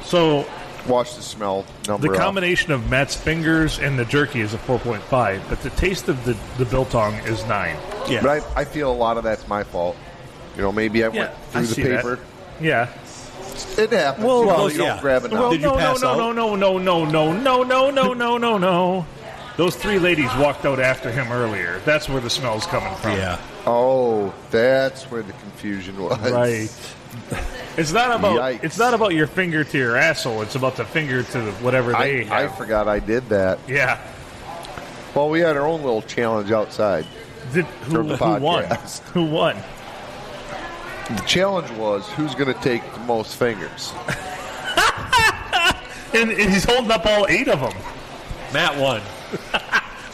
S1: So
S3: Watch the smell number
S1: the
S3: off.
S1: combination of Matt's fingers and the jerky is a 4.5, but the taste of the Biltong is 9.
S2: Yeah.
S3: But I feel a lot of that's my fault. You know, maybe I went through
S1: I
S3: the
S1: see
S3: paper.
S1: that. Yeah.
S3: It happens.
S2: Well,
S3: you don't
S2: yeah.
S3: grab it now.
S1: Well,
S2: Did you pass out?
S1: No. Those three ladies walked out after him earlier. That's where the smell's coming from.
S2: Yeah.
S3: Oh, that's where the confusion was.
S1: Right. It's not about
S3: Yikes.
S1: it's not about your finger to your asshole. It's about the finger to whatever they
S3: I
S1: have.
S3: forgot I did that.
S1: Yeah.
S3: Well, we had our own little challenge outside.
S1: Who
S3: From the
S1: won?
S3: podcast.
S1: Who won?
S3: The challenge was who's going to take the most fingers.
S1: And he's holding up all 8 of them.
S2: Matt won.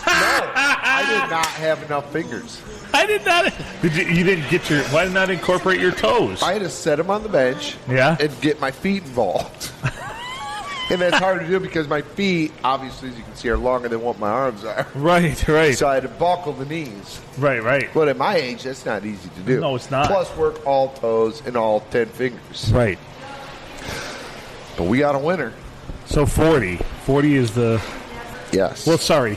S3: I did not have enough fingers.
S1: I did not. You didn't get your. Why not incorporate your toes?
S3: I had to set them on the bench
S1: Yeah?
S3: and get my feet involved. And that's hard to do because my feet, obviously, as you can see, are longer than what my arms are.
S1: Right.
S3: So I had to buckle the knees.
S1: Right.
S3: But at my age, that's not easy to do.
S1: No, it's not.
S3: Plus, work all toes and all 10 fingers.
S1: Right.
S3: But we got a winner.
S1: So 40. 40 is the.
S3: Yes.
S1: Well, sorry.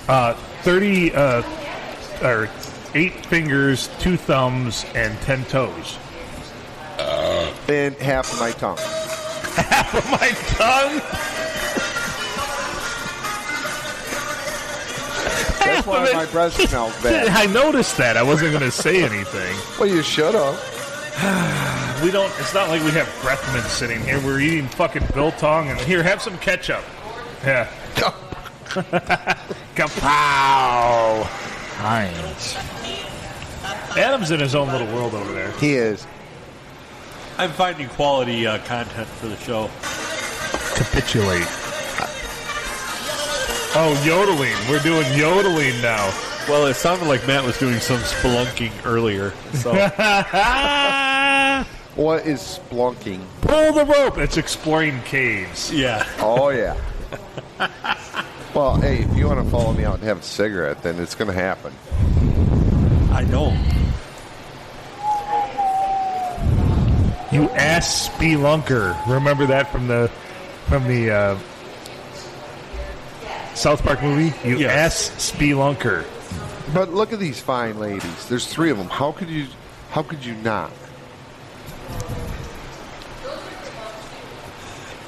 S1: 30 or 8 fingers, 2 thumbs, and 10 toes.
S3: And half of my tongue.
S1: Half of my tongue.
S3: That's why my breath smells bad.
S1: I noticed that. I wasn't going to say anything.
S3: Well, you should have.
S1: We don't. It's not like we have breath mints sitting here. We're eating fucking biltong, and here, have some ketchup. Yeah. Kapow! Heinz. Adam's in his own little world over there.
S3: He is.
S2: I'm finding quality content for the show.
S1: Capitulate. Oh, yodeling. We're doing yodeling now.
S2: Well, it sounded like Matt was doing some spelunking earlier. So
S3: What is splunking?
S1: Pull the rope. It's exploring caves.
S2: yeah.
S3: Oh, yeah. Well, hey, if you want to follow me out and have a cigarette, then it's going to happen.
S2: I know.
S1: You ass spelunker. Remember that from the South Park movie? You
S2: Yes.
S1: ass spelunker.
S3: But look at these fine ladies. There's 3 of them. How could you not?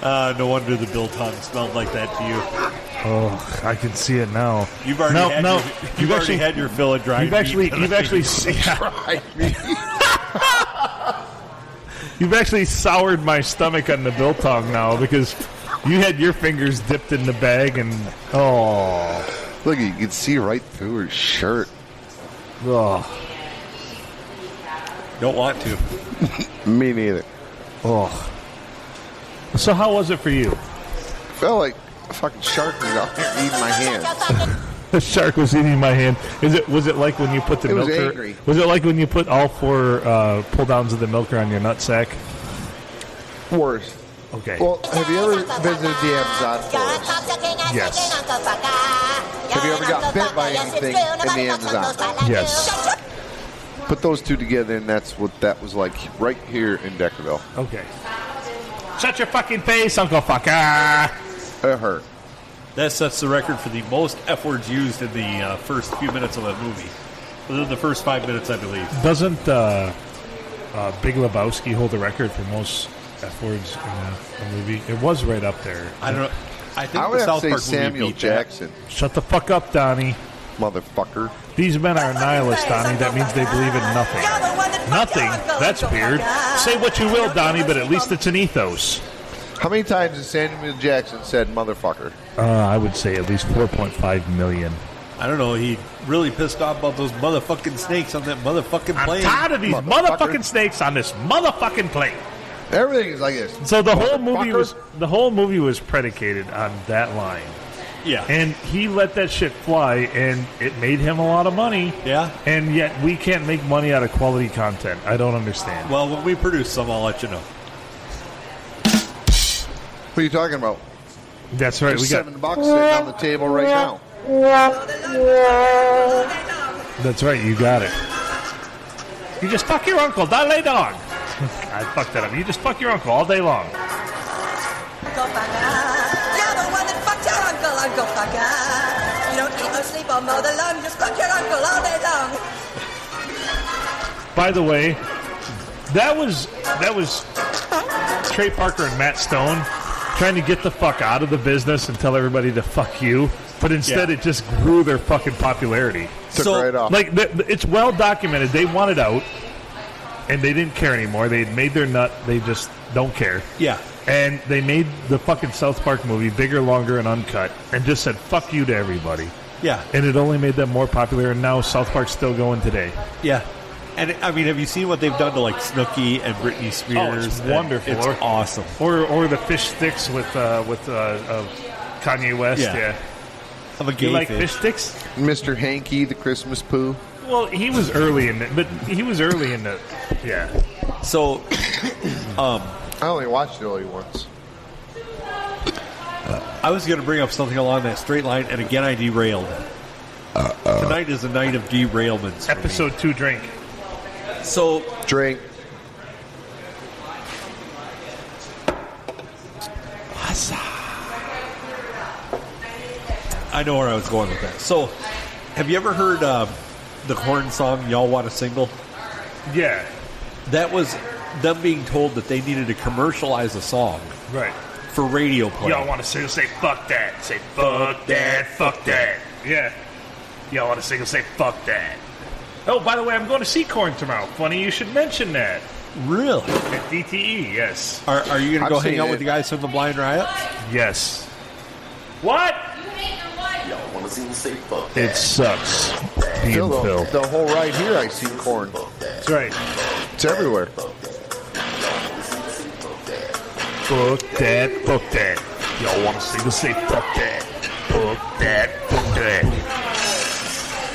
S2: No wonder the biltong smelled like that to you.
S1: Oh, I can see it now.
S2: You've already had your fill of dried meat.
S1: You've actually You've actually soured my stomach on the biltong now because you had your fingers dipped in the bag and
S3: Look, you can see right through her shirt.
S1: oh,
S2: Don't want to.
S3: Me neither.
S1: oh. So how was it for you?
S3: Felt like a fucking shark was out there eating my hand.
S1: The shark was eating my hand. Was it like when you put the
S3: It was
S1: milker?
S3: angry.
S1: Was it like when you put all 4 pull downs of the milker on your nutsack?
S3: Worse.
S1: Okay.
S3: Well, have you ever visited the Amazon forest?
S1: Yes.
S3: Have you ever got bit by anything in the Amazon?
S1: Yes.
S3: Put those 2 together, and that's what that was like right here in Deckerville.
S1: Okay. Shut your fucking face, Uncle Fucker.
S3: It hurt.
S2: That sets the record for the most F words used in the first few minutes of a movie. Within the first 5 minutes, I believe.
S1: Doesn't Big Lebowski hold the record for most F words in a movie? It was right up there.
S2: I don't know. I think
S3: I
S2: the
S3: would have
S2: South
S3: to say
S2: Park
S3: Samuel
S2: movie beat that.
S3: Jackson,
S1: Shut the fuck up, Donnie.
S3: motherfucker.
S1: These men are nihilists, Donnie. That means they believe in nothing. Nothing? That's weird. Say what you will, Donnie, but at least it's an ethos.
S3: How many times has Samuel Jackson said motherfucker?
S1: I would say at least 4.5 million.
S2: I don't know. He really pissed off about those motherfucking snakes on that motherfucking
S1: I'm
S2: plane.
S1: tired of these
S3: Motherfucker.
S1: motherfucking snakes on this motherfucking plane.
S3: Everything is like this.
S1: So the whole movie
S3: Motherfucker.
S1: was predicated on that line.
S2: Yeah.
S1: And he let that shit fly, and it made him a lot of money.
S2: Yeah.
S1: And yet we can't make money out of quality content. I don't understand.
S2: Well, when we produce some, I'll let you know.
S3: What are you talking about?
S1: That's right.
S3: There's
S1: We got.
S3: $7 sitting on the table right now.
S1: That's right. You got it. You just fuck your uncle, don't lay dog. I fucked that up. You just fuck your uncle all day long.
S4: You're the one that fucked your uncle, Uncle Fucker. You don't eat or sleep or mow the lawn, just fuck your uncle all day long.
S1: By the way, that was Trey Parker and Matt Stone trying to get the fuck out of the business and tell everybody to fuck you, but instead it just grew their fucking popularity.
S3: Took right off.
S1: Like, it's well documented. They wanted out, and they didn't care anymore. They had made their nut. They just don't care.
S2: Yeah.
S1: And they made the fucking South Park movie bigger, longer, and uncut, and just said, fuck you to everybody.
S2: Yeah.
S1: And it only made them more popular, and now South Park's still going today.
S2: Yeah. And, I mean, have you seen what they've done to, like, Snooki and Britney Spears?
S1: Oh, it's wonderful.
S2: It's awesome.
S1: Or the fish sticks with Kanye West. Yeah.
S2: I'm a gay
S1: You like
S2: fish.
S1: fish sticks?
S3: Mr. Hanky, the Christmas poo.
S1: Well, he was early in it, but he was early in the... Yeah.
S2: So,
S3: I only watched it only once.
S2: I was going to bring up something along that straight line, and again I derailed. Tonight is a night of derailments. for me.
S1: Episode 2 drink.
S2: So,
S3: Drink.
S2: I know where I was going with that. So, have you ever heard the Korn song, Y'all Want a Single?
S1: Yeah.
S2: That was them being told that they needed to commercialize a song
S1: Right.
S2: for radio play.
S1: Y'all want to say fuck that. Say fuck that, fuck that. Yeah. Y'all want to sing and say fuck that. Oh, by the way, I'm going to see Korn tomorrow. Funny you should mention that.
S2: Really?
S1: At DTE, yes.
S2: Are you going to go
S3: I've
S2: hang
S3: seen
S2: out
S3: it.
S2: with the guys from the Blind Riots?
S1: Yes. What? It sucks. Being
S3: Phil,
S1: Phil.
S3: the whole ride here, I see corn.
S1: That's right.
S3: It's everywhere.
S1: Fuck that, fuck that. Y'all want to sing and say fuck that. Fuck that, fuck that.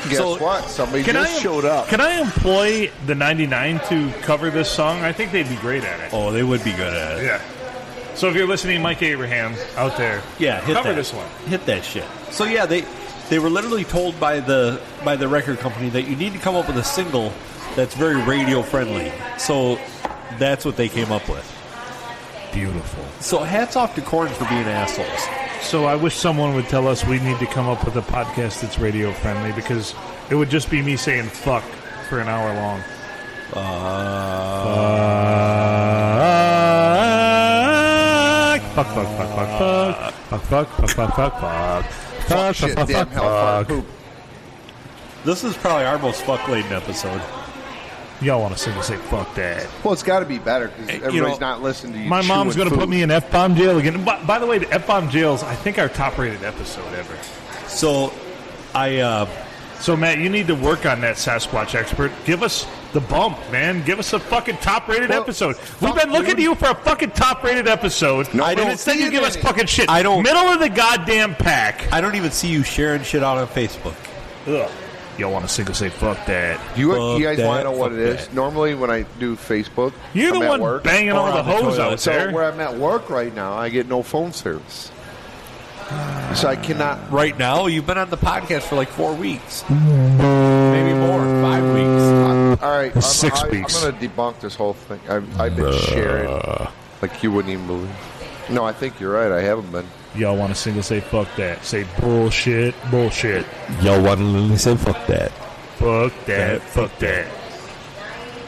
S3: Guess
S2: So,
S3: what? Somebody just showed up.
S1: Can I employ the 99 to cover this song? I think they'd be great at it.
S2: Oh, they would be good at it.
S1: Yeah. So if you're listening, Mike Abraham out there,
S2: Yeah, hit
S1: cover
S2: that.
S1: this one.
S2: Hit that shit. So yeah, they were literally told by the record company that you need to come up with a single that's very radio friendly. So that's what they came up with.
S1: Beautiful.
S2: So hats off to Korn for being assholes.
S1: So I wish someone would tell us we need to come up with a podcast that's radio friendly, because it would just be me saying fuck for an hour long. Fuck, fuck, fuck, fuck, fuck, fuck, fuck, fuck, fuck, fuck, fuck.
S3: Fuck shit, damn hellfire poop.
S2: This is probably our most fuck-laden episode.
S1: Y'all want to sing and say fuck that.
S3: Well, it's got to be better because
S2: Hey,
S3: everybody's not listening to you.
S1: My mom's
S3: going
S1: going to put me in F-bomb jail again. By the way, the F-bomb jail's, I think, our top-rated episode ever.
S2: So
S1: So, Matt, you need to work on that, Sasquatch expert. Give us the bump, man. Give us a fucking top-rated
S3: Well,
S1: episode. We've been looking
S3: dude.
S1: to you for a fucking top-rated episode.
S3: No,
S1: and
S3: I don't
S1: instead
S3: see
S1: you give
S3: it
S1: us
S3: any.
S1: fucking shit.
S2: I don't-
S1: Middle of the goddamn pack.
S2: I don't even see you sharing shit out on Facebook.
S1: Ugh. Y'all want to sing and say fuck that.
S3: You
S2: Fuck
S3: guys want
S2: that,
S3: to know what
S2: fuck
S3: it is?
S2: that.
S3: Normally, when I do Facebook,
S1: You're
S3: I'm
S1: the
S3: at
S1: one
S3: work.
S1: banging
S2: Or
S1: all the
S2: on the
S1: hoes
S2: toilet.
S1: out
S3: So
S1: there.
S3: where I'm at work right now, I get no phone service. So I cannot.
S2: Right now, you've been on the podcast for like 4 weeks. Maybe more, 5 weeks.
S3: All right,
S1: 6 weeks.
S3: I'm going to debunk this whole thing. I've been sharing like you wouldn't even believe. No, I think you're right. I haven't been.
S1: Y'all want to sing and say fuck that. Say bullshit, bullshit.
S2: Y'all want to say fuck that.
S1: Fuck that, fuck that.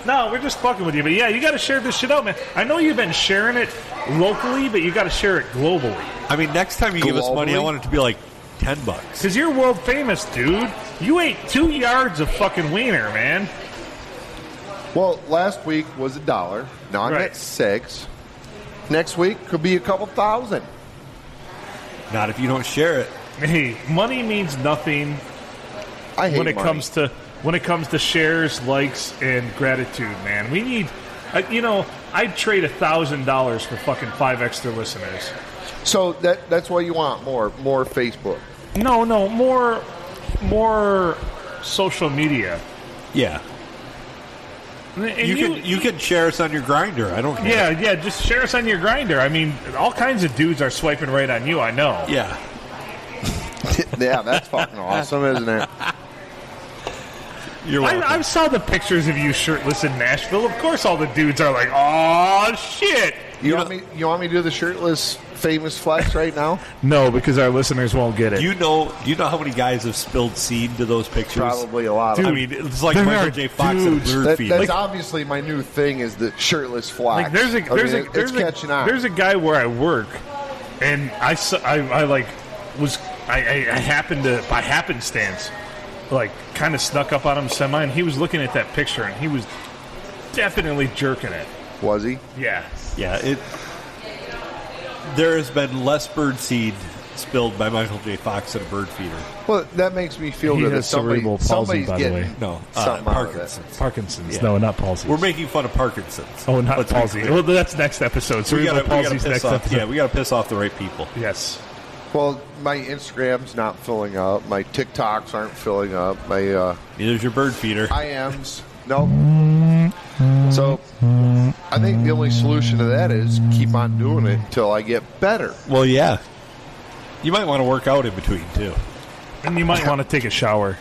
S1: No, we're just fucking with you. But yeah, you got to share this shit out, man. I know you've been sharing it locally, but you got to share it globally.
S2: I mean, next time you give us money, I
S3: Globally?
S2: want it to be like $10.
S1: Because you're world famous, dude. You ate 2 yards of fucking wiener, man.
S3: Well, last week was $1. Now I'm
S1: Right.
S3: at 6. Next week could be a couple thousand.
S2: Not if you don't share it.
S1: Hey, money means nothing
S3: I hate
S1: when it
S3: money.
S1: comes to shares, likes, and gratitude, man. We need, I'd trade $1,000 for fucking 5 extra listeners.
S3: So that's what you want more Facebook.
S1: No, more social media.
S2: Yeah.
S1: And
S2: You can share us on your grinder. I don't care.
S1: yeah, just share us on your grinder. I mean, all kinds of dudes are swiping right on you. I know.
S2: Yeah.
S3: Yeah, that's fucking awesome, isn't it?
S2: You're welcome.
S1: I saw the pictures of you shirtless in Nashville. Of course, all the dudes are like, "Oh shit!"
S3: You want me to do the shirtless famous flex right now?
S1: No, because our listeners won't get it.
S2: Do you know how many guys have spilled seed to those pictures?
S3: Probably a lot.
S2: I
S3: Of
S2: mean, it's like
S1: there
S2: Michael
S1: are
S2: J. Fox and a
S1: dudes.
S2: bird feeder.
S3: That's obviously my new thing is the shirtless flex.
S1: Like
S3: it's catching on.
S1: There's a guy where I work, and I happened to, by happenstance, like kind of snuck up on him semi, and he was looking at that picture, and he was definitely jerking it.
S3: Was he?
S1: Yeah.
S2: Yeah, there has been less bird seed spilled by Michael J. Fox than a bird feeder.
S3: Well, that makes me feel
S1: He
S3: good.
S1: has
S3: That
S1: cerebral palsy,
S3: somebody's
S1: by the
S3: getting
S1: way.
S2: No,
S3: something out of it.
S2: Parkinson's.
S1: Parkinson's.
S2: Yeah.
S1: No, not palsy.
S2: We're making fun of Parkinson's.
S1: Oh, not
S2: Let's be
S1: palsy.
S2: clear.
S1: Well, that's next episode.
S2: we
S1: Cerebral
S2: gotta
S1: palsy's
S2: piss
S1: next
S2: off.
S1: episode.
S2: Yeah, we got to piss off the right people.
S1: Yes.
S3: Well, my Instagram's not filling up. My TikToks aren't filling up. My
S2: Neither's your bird feeder.
S3: IMs, nope. So, I think the only solution to that is keep on doing it until I get better.
S2: Well, yeah. You might want to work out in between too.
S1: And you might want to take a shower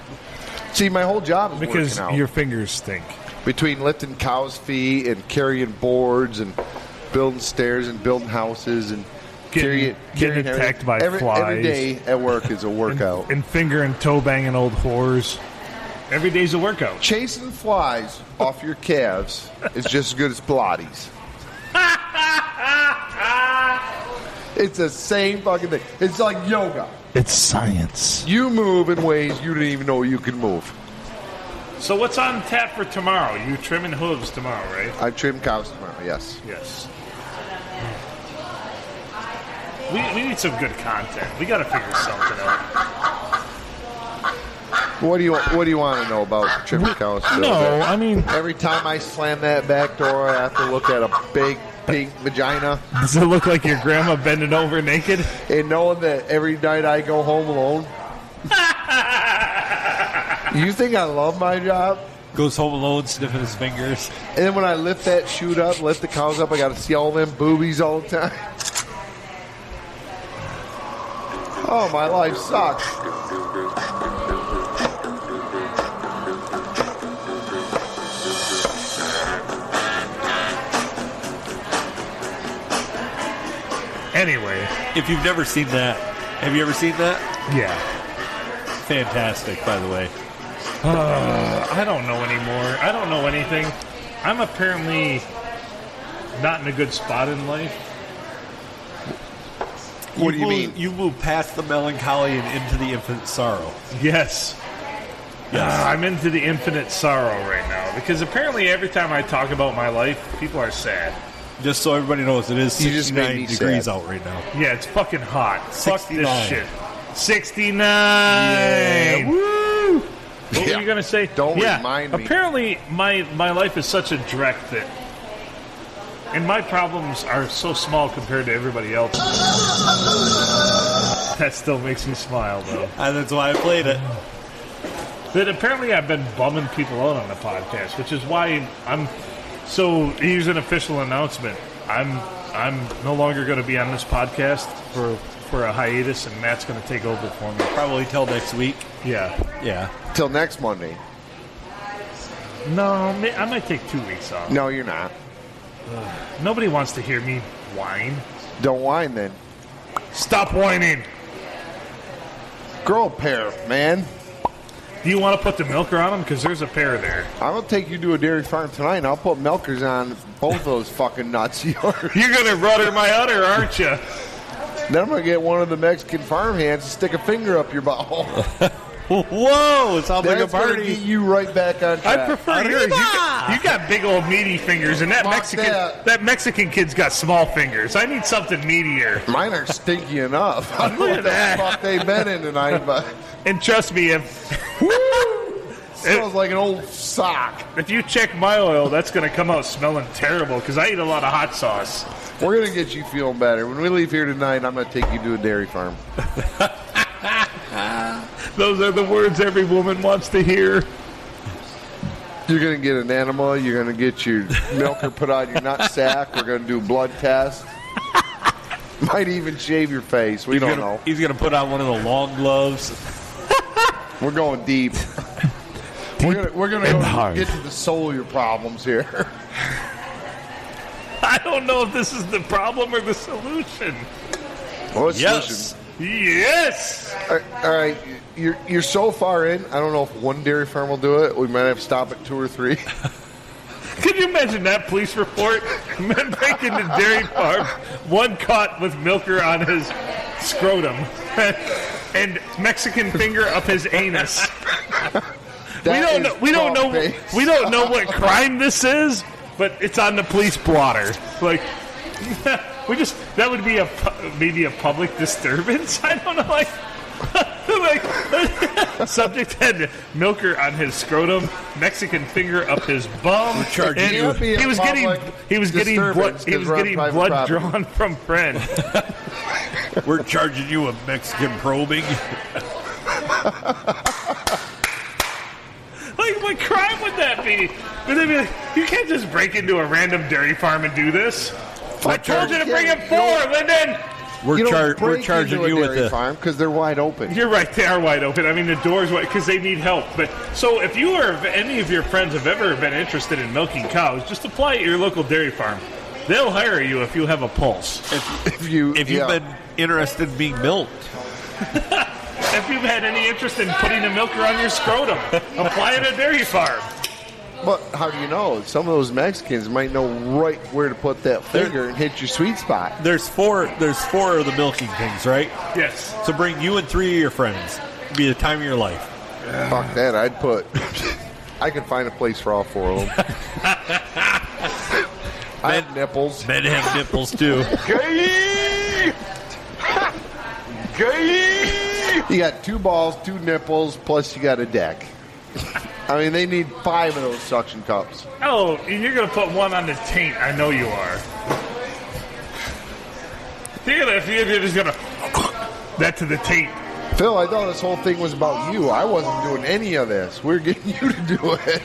S3: See, my whole job is
S1: because
S3: working out.
S1: your fingers stink.
S3: Between lifting cows' feet and carrying boards and building stairs and building houses and
S1: Getting
S3: carrying
S1: attacked
S3: everything.
S1: by
S3: every
S1: flies.
S3: day at work is a workout.
S1: And finger and toe banging old whores. Every day's a workout.
S3: Chasing flies off your calves is just as good as Pilates. It's the same fucking thing. It's like yoga.
S1: It's science.
S3: You move in ways you didn't even know you could move.
S1: So what's on tap for tomorrow? You trimming hooves tomorrow, right?
S3: I trim cows tomorrow, yes.
S1: Yes. We need some good content. We got to figure something out.
S3: What do you want to know about trimming cows?
S1: No, I mean,
S3: Every time I slam that back door, I have to look at a big pink vagina.
S1: does it look like your grandma bending over naked?
S3: And knowing that every night I go home alone. You think I love my job?
S2: Goes home alone, sniffing his fingers.
S3: And then when I lift that chute up, lift the cows up, I got to see all them boobies all the time. Oh, my life sucks.
S1: Anyway,
S2: If you've never seen that, have you ever seen that?
S1: yeah.
S2: Fantastic, by the way.
S1: I don't know anymore. I don't know anything. I'm apparently not in a good spot in life.
S3: What do you mean?
S2: You move past the melancholy and into the infinite sorrow.
S1: Yes. I'm into the infinite sorrow right now because apparently every time I talk about my life, people are sad.
S2: Just so everybody knows, it is
S3: You just made
S2: 69
S3: me
S2: degrees
S3: sad.
S2: out right now.
S1: Yeah, it's fucking hot. Fuck
S2: 69.
S1: this shit. 69.
S2: Yeah.
S1: Woo! What
S3: Yeah.
S1: were you gonna say?
S3: Don't
S1: yeah,
S3: remind me.
S1: Apparently, my life is such a dreck that, and my problems are so small compared to everybody else. That still makes me smile, though.
S2: And that's why I played it.
S1: That apparently I've been bumming people out on the podcast, which is why I'm. So here's an official announcement. I'm no longer going to be on this podcast for a hiatus, and Matt's going to take over for me.
S2: Probably till next week.
S1: Yeah.
S2: Yeah.
S3: Till next Monday.
S1: No, I might take 2 weeks off.
S3: No, you're not.
S1: Nobody wants to hear me whine.
S3: Don't whine then.
S1: Stop whining.
S3: Grow a pair, man.
S1: Do you want to put the milker on them? Because there's a pair there.
S3: I'm going to take you to a dairy farm tonight, and I'll put milkers on both those fucking nuts of yours.
S1: You're going to rudder my udder, aren't you?
S3: Then I'm going to get one of the Mexican farm hands and stick a finger up your butthole.
S2: Whoa! It sounds like a
S3: That's going to
S2: party.
S3: get you right back on track.
S1: I prefer yours. You got big old meaty fingers, and that
S3: Fuck that.
S1: Mexican kid's got small fingers. I need something meatier.
S3: Mine are stinky enough. I don't know
S1: Look
S3: what
S1: at
S3: the
S1: that.
S3: fuck they been in tonight, but
S1: And trust me, if
S3: smells like an old sock.
S1: you check my oil, that's going to come out smelling terrible because I eat a lot of hot sauce.
S3: We're going to get you feeling better. When we leave here tonight, I'm going to take you to a dairy farm.
S1: Those are the words every woman wants to hear.
S3: You're going to get an animal. You're going to get your milker put on your nut sack. We're going to do blood tests. Might even shave your face. We don't know.
S2: He's going to put on one of the long gloves.
S3: We're going deep. We're going to
S1: and
S3: go
S1: hard.
S3: get to the soul of your problems here.
S1: I don't know if this is the problem or the solution.
S3: Well, let's
S2: Yes.
S3: listen.
S1: Yes.
S3: All right, you're so far in. I don't know if one dairy farm will do it. We might have to stop at 2 or 3.
S1: Can you imagine that police report? Men break into dairy farm, one caught with milker on his scrotum, and Mexican finger up his anus. We don't know what crime this is, but it's on the police blotter. Like, that would be maybe a public disturbance. I don't know, like subject had milker on his scrotum, Mexican finger up his bum. And he was getting blood drawn from friend.
S2: We're charging you with Mexican probing.
S1: Like, what crime would that be? Would they be like, you can't just break into a random dairy farm and do this? I told you to bring in 4, Lyndon.
S2: We're charging you with the
S3: farm because they're wide open.
S1: You're right, they are wide open. I mean, the door's wide because they need help. But so if you or any of your friends have ever been interested in milking cows, just apply at your local dairy farm. They'll hire you if you have a pulse.
S2: If you've been interested in being milked.
S1: If you've had any interest in putting a milker on your scrotum, apply at a dairy farm.
S3: But how do you know? Some of those Mexicans might know right where to put that finger and hit your sweet spot.
S2: There's four of the milking things, right?
S1: Yes.
S2: So bring you and 3 of your friends. It'll be the time of your life.
S3: Fuck that. I could find a place for all 4 of them. I have nipples.
S2: Men have nipples too.
S3: Gay! Gay! You got 2 balls, 2 nipples, plus you got a deck. I mean, they need 5 of those suction cups.
S1: Oh, and you're going to put one on the taint. I know you are. You're just going to that to the taint.
S3: Phil, I thought this whole thing was about you. I wasn't doing any of this. We're getting you to do it.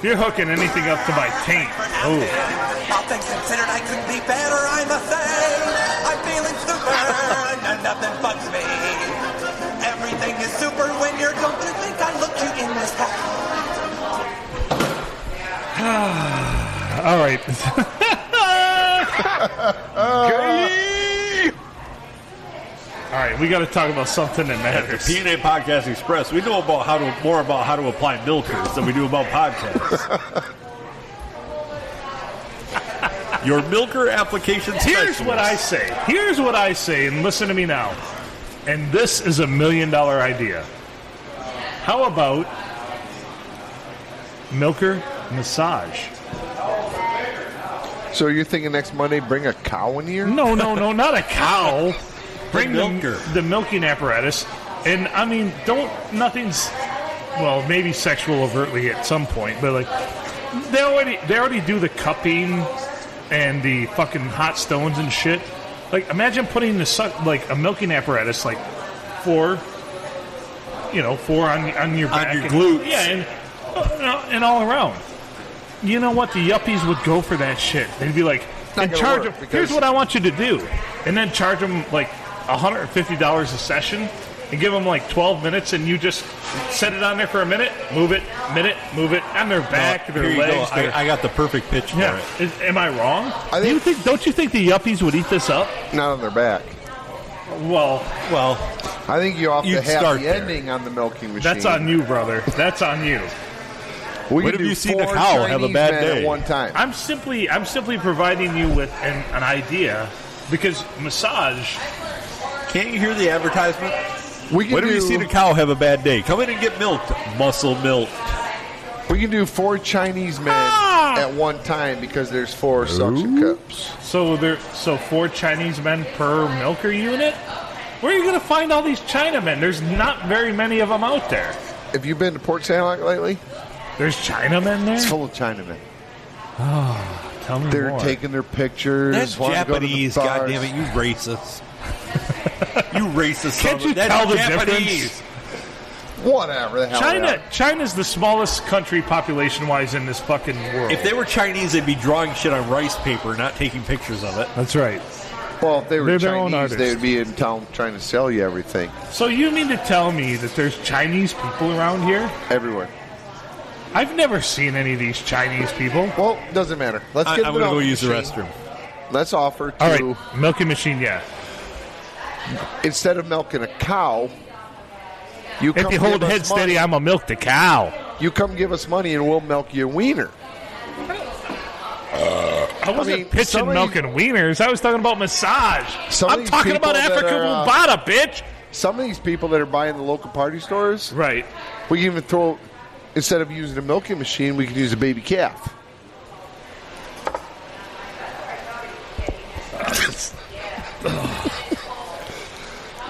S1: You're hooking anything up to my taint. Oh.
S4: All things considered, I couldn't be better, I must say. I'm feeling super, and nothing bugs me. Everything is super when you're drunk, and I think I looked you in this hat.
S1: All right. All right, we got to talk about something that matters.
S2: The PNA Podcast Express. We know more about how to apply milkers than we do about podcasts. Your milker application
S1: Here's
S2: specialist.
S1: what I say, and listen to me now. And this is $1 million idea. How about milker massage?
S3: So you're thinking next Monday bring a cow in here?
S1: No, not a cow. Bring
S2: milker.
S1: the milking apparatus. And, I mean, nothing's, well, maybe sexual overtly at some point, but, like, they already do the cupping and the fucking hot stones and shit. Like, imagine putting a milking apparatus, like, 4 on your back.
S2: On your glutes.
S1: Yeah, and all around. You know what? The yuppies would go for that shit. They'd be like, and charge them, here's what I want you to do. And then charge them, like, $150 a session and give them, like, 12 minutes, and you just set it on there for a minute, move it, on their back, their legs.
S2: I got the perfect pitch for it.
S1: Am I wrong? Don't you think the yuppies would eat this up?
S3: Not on their back.
S1: Well,
S3: I think you have to have
S2: start
S3: the
S2: there.
S3: ending on the milking machine.
S1: that's on you, brother. That's on you.
S3: We
S2: When
S3: can
S2: have
S3: do
S2: you seen a
S3: 4
S2: cow have a
S3: Chinese
S2: bad
S3: men
S2: day?
S3: at one time.
S1: I'm simply providing you with an idea, because massage.
S2: Can't you hear the advertisement?
S3: We can
S2: When have you seen a cow have a bad day? Come in and get milked. Muscle milk.
S3: We can do 4 Chinese men at one time because there's 4 suction cups.
S1: So 4 Chinese men per milker unit? Where are you going to find all these Chinamen? There's not very many of them out there.
S3: Have you been to Port Sanilac lately?
S1: There's Chinamen there?
S3: It's full of Chinamen.
S1: Tell me
S3: They're
S1: more.
S3: taking their pictures.
S2: That's
S3: wanting to go to the
S2: Japanese,
S3: bars.
S2: goddammit, you racist. You racist.
S1: Can't
S2: son
S1: you
S2: of- That's
S1: tell the
S2: Japanese.
S1: difference?
S3: Whatever the hell. they are.
S1: China's the smallest country population-wise in this fucking world.
S2: If they were Chinese, they'd be drawing shit on rice paper, not taking pictures of it.
S1: That's right.
S3: Well, if they were
S1: They're their own
S3: Chinese, they
S1: artists.
S3: would be in town trying to sell you everything.
S1: So you mean to tell me that there's Chinese people around here?
S3: Everywhere.
S1: I've never seen any of these Chinese people.
S3: Well, doesn't matter. Let's
S2: I'm
S3: get
S2: going
S3: the
S2: to go
S3: milking
S2: use the
S3: machine.
S2: restroom.
S3: Let's offer to...
S1: All right, milking machine, yeah.
S3: instead of milking a cow,
S1: If you hold head steady, I'm going to milk the cow.
S3: You come give us money and we'll milk your wiener.
S1: I wasn't pitching milking wieners. I was talking about massage. I'm talking about Africa Mubata, bitch.
S3: Some of these people that are buying the local party stores,
S1: right?
S3: We can even throw, instead of using a milking machine, we can use a baby calf.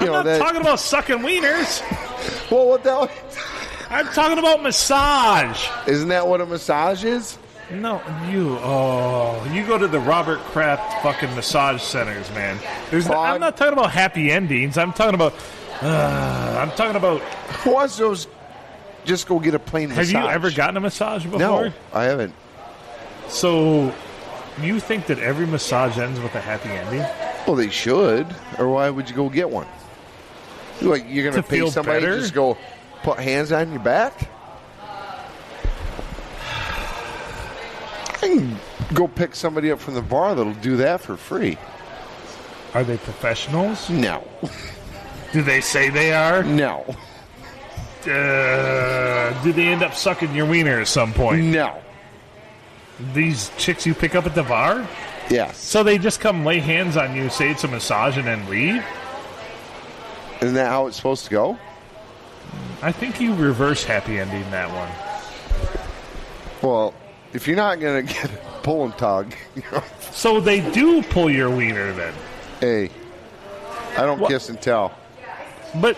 S1: I'm not talking about sucking wieners.
S3: Well, what the hell?
S1: I'm talking about massage.
S3: Isn't that what a massage is?
S1: No, you go to the Robert Kraft fucking massage centers, man. I'm not talking about happy endings. I'm talking about.
S3: Who wants those? Just go get a plain massage.
S1: Have you ever gotten a massage before?
S3: No, I haven't.
S1: So, you think that every massage ends with a happy ending?
S3: Well, they should. Or why would you go get one? Like you're going to pay somebody to just go put hands on your back? I can go pick somebody up from the bar that'll do that for free.
S1: Are they professionals?
S3: No.
S1: Do they say they are?
S3: No.
S1: Do they end up sucking your wiener at some point?
S3: No.
S1: These chicks you pick up at the bar?
S3: Yes.
S1: So they just come lay hands on you, say it's a massage, and then leave?
S3: Isn't that how it's supposed to go?
S1: I think you reverse happy ending that one.
S3: Well, if you're not going to get a pull and tug.
S1: So they do pull your wiener then?
S3: Hey, I don't kiss and tell.
S1: But,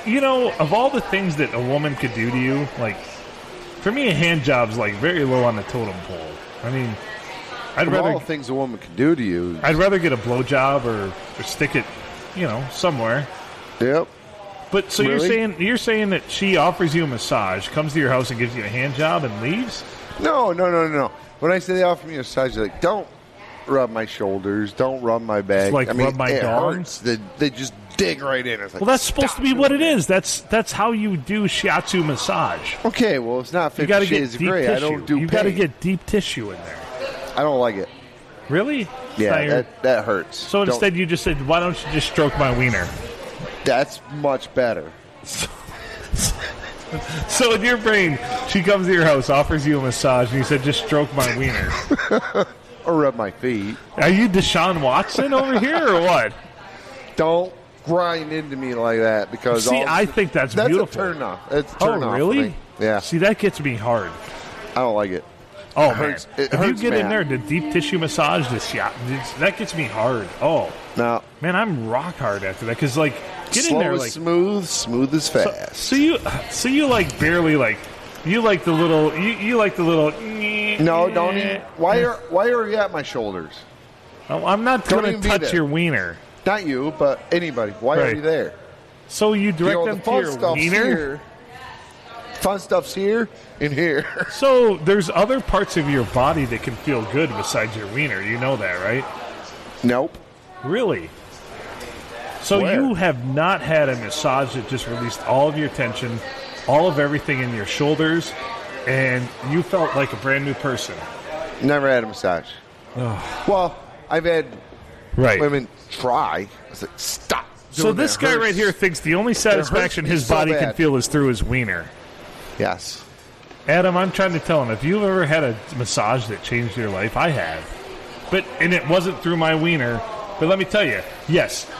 S1: you know, of all the things that a woman could do to you, like, for me, a hand job's, like, very low on the totem pole. I mean,
S3: Of all the things a woman can do to you.
S1: I'd rather get a blowjob or stick it, you know, somewhere.
S3: Yep.
S1: But so
S3: Really?
S1: you're saying that she offers you a massage, comes to your house and gives you a hand job and leaves?
S3: No. When I say they offer me a massage, they're like, don't rub my shoulders, don't rub my back.
S1: It's like rub my
S3: it
S1: dong?
S3: hurts. They just dig right in. It's like,
S1: Well, that's supposed to be
S3: stop
S1: what it
S3: doing
S1: is. That's how you do shiatsu massage.
S3: that. Okay, well, it's not
S1: You
S3: 50
S1: got to get
S3: Shades of
S1: deep
S3: Grey.
S1: tissue.
S3: I don't do
S1: You got to
S3: pain.
S1: get deep tissue in there.
S3: I don't like it.
S1: Really?
S3: Yeah, that hurts.
S1: So
S3: Don't-
S1: instead, you just said, "Why don't you just stroke my wiener?"
S3: That's much better.
S1: So in your brain, she comes to your house, offers you a massage, and you said, "Just stroke my wiener."
S3: Or rub my feet.
S1: Are you Deshaun Watson over here, or what?
S3: Don't grind into me like that because
S1: See, I think that's beautiful.
S3: a turn off. It's a turn off.
S1: Really?
S3: For me. Yeah.
S1: See, that gets me hard.
S3: I don't like it.
S1: Oh,
S3: It hurts.
S1: man.
S3: It
S1: If
S3: hurts,
S1: you get in
S3: man.
S1: there, the deep tissue massage, that gets me hard. Oh,
S3: No.
S1: man, I'm rock hard after that. Because, like, get in
S3: Slow
S1: there,
S3: is
S1: like...
S3: smooth is fast.
S1: So you like, barely, like... You like the little... You like the little...
S3: No, don't even. Why are you at my shoulders?
S1: Oh, I'm not
S3: Don't
S1: going
S3: even
S1: to
S3: be
S1: touch
S3: there.
S1: your wiener.
S3: Not you, but anybody. Why are
S1: Right.
S3: you there?
S1: So you direct them
S3: the
S1: to
S3: fun
S1: your
S3: stuff's
S1: wiener?
S3: here. Fun stuff's here and here.
S1: So there's other parts of your body that can feel good besides your wiener. You know that, right?
S3: Nope.
S1: Really? So
S3: Where?
S1: you have not had a massage that just released all of your tension, all of everything in your shoulders, and you felt like a brand new person.
S3: Never had a massage. Well, I've had women try. I was like, stop.
S1: So
S3: doing
S1: this
S3: that.
S1: guy
S3: Hurts.
S1: right here thinks the only satisfaction
S3: me
S1: his
S3: so
S1: body can
S3: bad.
S1: feel is through his wiener.
S3: Yes.
S1: Adam, I'm trying to tell him, if you've ever had a massage that changed your life, I have. And it wasn't through my wiener. But let me tell you, yes,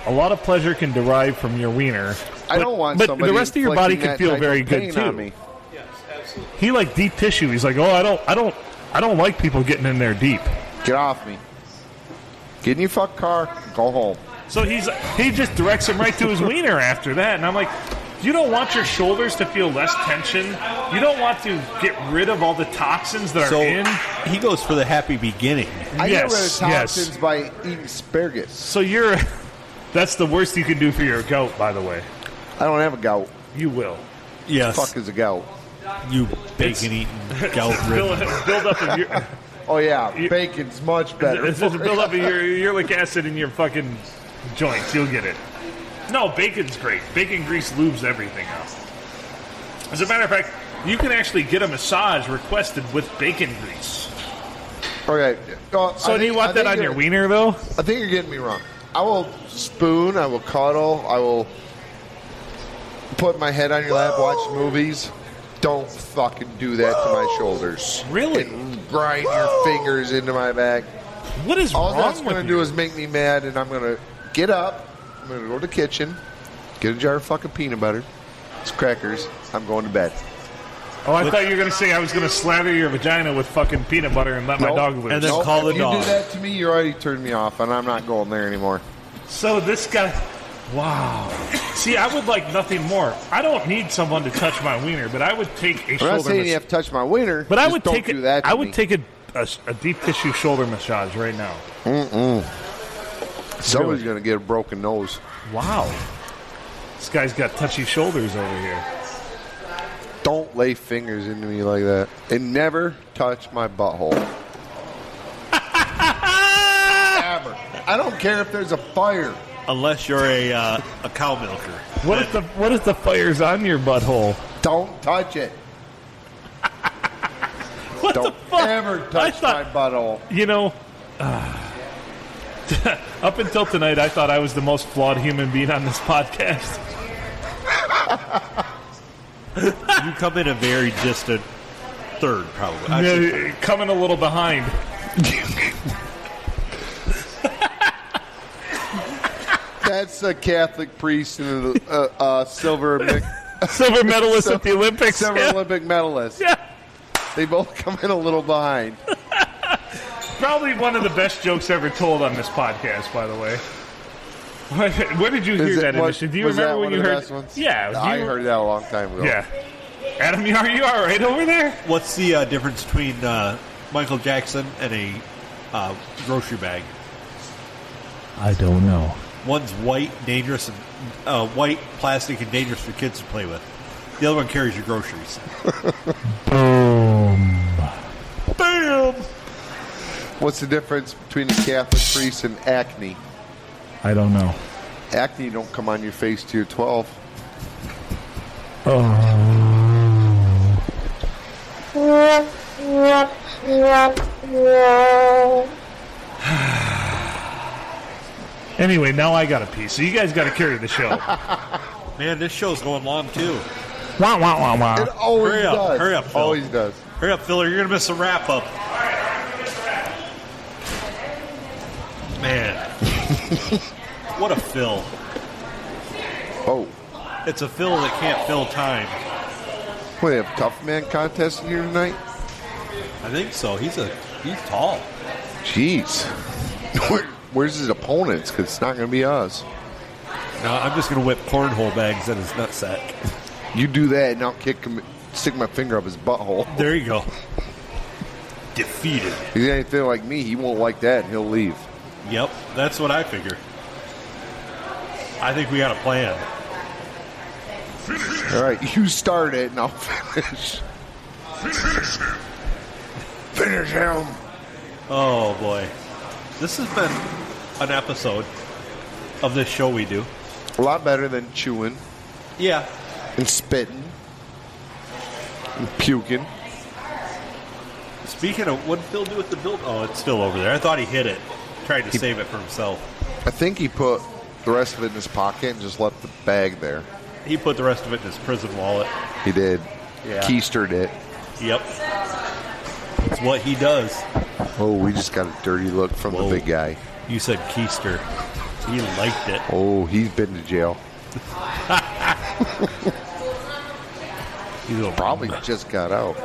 S1: a lot of pleasure can derive from your wiener.
S3: I don't want
S1: But
S3: somebody
S1: the rest of your body
S3: inflicting
S1: can
S3: that
S1: feel
S3: type
S1: very
S3: of
S1: good
S3: pain
S1: too.
S3: on me.
S1: He like deep tissue. He's like, I don't like people getting in there deep.
S3: Get off me. Get in your fuck car. Go home.
S1: So he just directs him right to his wiener after that, and I'm like, you don't want your shoulders to feel less tension. You don't want to get rid of all the toxins that
S2: So
S1: are in.
S2: he goes for the happy beginning.
S3: I get rid of
S1: Yes,
S3: toxins
S1: yes.
S3: by eating asparagus.
S1: So that's the worst you can do for your gout, by the way.
S3: I don't have a gout.
S1: You will.
S2: Yes,
S3: Fuck is a gout?
S2: you bacon-eating gout
S1: Build,
S2: ridden.
S1: build up of your,
S3: Oh yeah, bacon's much better.
S1: it's just build up of your uric acid in your fucking joints. You'll get it. No, bacon's great. Bacon grease lubes everything up. As a matter of fact, you can actually get a massage requested with bacon grease.
S3: Okay.
S1: So do you want that on your wiener, though?
S3: I think you're getting me wrong. I will spoon. I will cuddle. I will put my head on your lap, watch movies. Don't fucking do that to my shoulders.
S1: Really?
S3: And grind your fingers into my back.
S1: What is
S3: All
S1: wrong
S3: that's
S1: with
S3: going to
S1: you?
S3: do is make me mad, and I'm going to get up. I'm going to go to the kitchen, get a jar of fucking peanut butter, some crackers. I'm going to bed.
S1: Oh, I thought you were going to say I was going to slather your vagina with fucking peanut butter and let my
S3: Nope.
S1: dog loose.
S2: And then call the
S3: if
S2: dog.
S3: you do that to me, you already turned me off, and I'm not going there anymore.
S1: So this guy, wow. See, I would like nothing more. I don't need someone to touch my wiener, but I would take a
S3: I'm
S1: shoulder
S3: not saying
S1: mas-
S3: you have to touch my wiener.
S1: But I
S3: just
S1: would
S3: don't
S1: take
S3: do
S1: it.
S3: that to
S1: I would
S3: me.
S1: take a deep tissue shoulder massage right now.
S3: Somebody's
S1: Really?
S3: going to get a broken nose.
S1: Wow. This guy's got touchy shoulders over here.
S3: Don't lay fingers into me like that. And never touch my butthole. Ever. I don't care if there's a fire.
S2: Unless you're a cow milker.
S1: What if the fire's on your butthole?
S3: Don't touch it.
S1: What
S3: Don't
S1: the fuck?
S3: ever touch my butthole.
S1: You know, up until tonight, I thought I was the most flawed human being on this podcast.
S2: You come in a very distant third, probably. I'd say
S1: Yeah, coming a little behind.
S3: That's a Catholic priest and a silver
S1: Silver medalist at the Olympics.
S3: silver
S1: Yeah.
S3: Olympic medalist.
S1: Yeah.
S3: They both come in a little behind.
S1: Probably one of the best jokes ever told on this podcast, by the way. Where did you hear that initially? Do you
S3: was
S1: remember
S3: that
S1: when
S3: one
S1: you
S3: of the
S1: heard?
S3: best ones?
S1: Yeah, do
S3: I
S1: you-
S3: heard that a long time ago.
S1: Yeah, Adam, are you all right over there?
S2: What's the difference between Michael Jackson and a grocery bag?
S5: I don't know.
S2: One's white, dangerous, and white, plastic, and dangerous for kids to play with. The other one carries your groceries.
S5: Boom.
S2: Bam!
S3: What's the difference between a Catholic priest and acne?
S5: I don't know.
S3: Acne don't come on your face till you're 12.
S1: Anyway, now I got a pee, so you guys got to carry the show.
S2: Man, this show's going long, too.
S1: Wah, wah, wah, wah.
S3: It always
S2: Hurry up,
S3: does.
S2: hurry up, Phil.
S3: Always does.
S2: Hurry up, Phil, or you're going to miss the wrap-up. Man. What a Phil.
S3: Oh.
S2: It's a Phil that can't fill time.
S3: What, they have tough man contest here tonight?
S2: I think so. He's tall.
S3: Jeez. Where's his opponents? Because it's not going to be us.
S2: No, I'm just going to whip cornhole bags in his nutsack.
S3: You do that, and I'll kick him, stick my finger up his butthole.
S2: There you go. Defeated.
S3: If he's anything like me, he won't like that, and he'll leave.
S2: Yep, that's what I figure. I think we got a plan.
S3: All right, you start it, and I'll finish. Finish him.
S2: Oh, boy. This has been an episode of this show we do.
S3: A lot better than chewing
S2: Yeah.
S3: and spitting and puking.
S2: Speaking of, what did Phil do with the build? Oh, it's still over there. I thought he hid it. Tried to save it for himself.
S3: I think he put the rest of it in his pocket and just left the bag there.
S2: He put the rest of it in his prison wallet.
S3: He did.
S2: Yeah.
S3: Keistered it.
S2: Yep. It's what he does.
S3: Oh, we just got a dirty look from
S2: Whoa.
S3: the big guy.
S2: You said keister. He liked it.
S3: Oh, he's been to jail.
S2: He's a
S3: Probably just got out.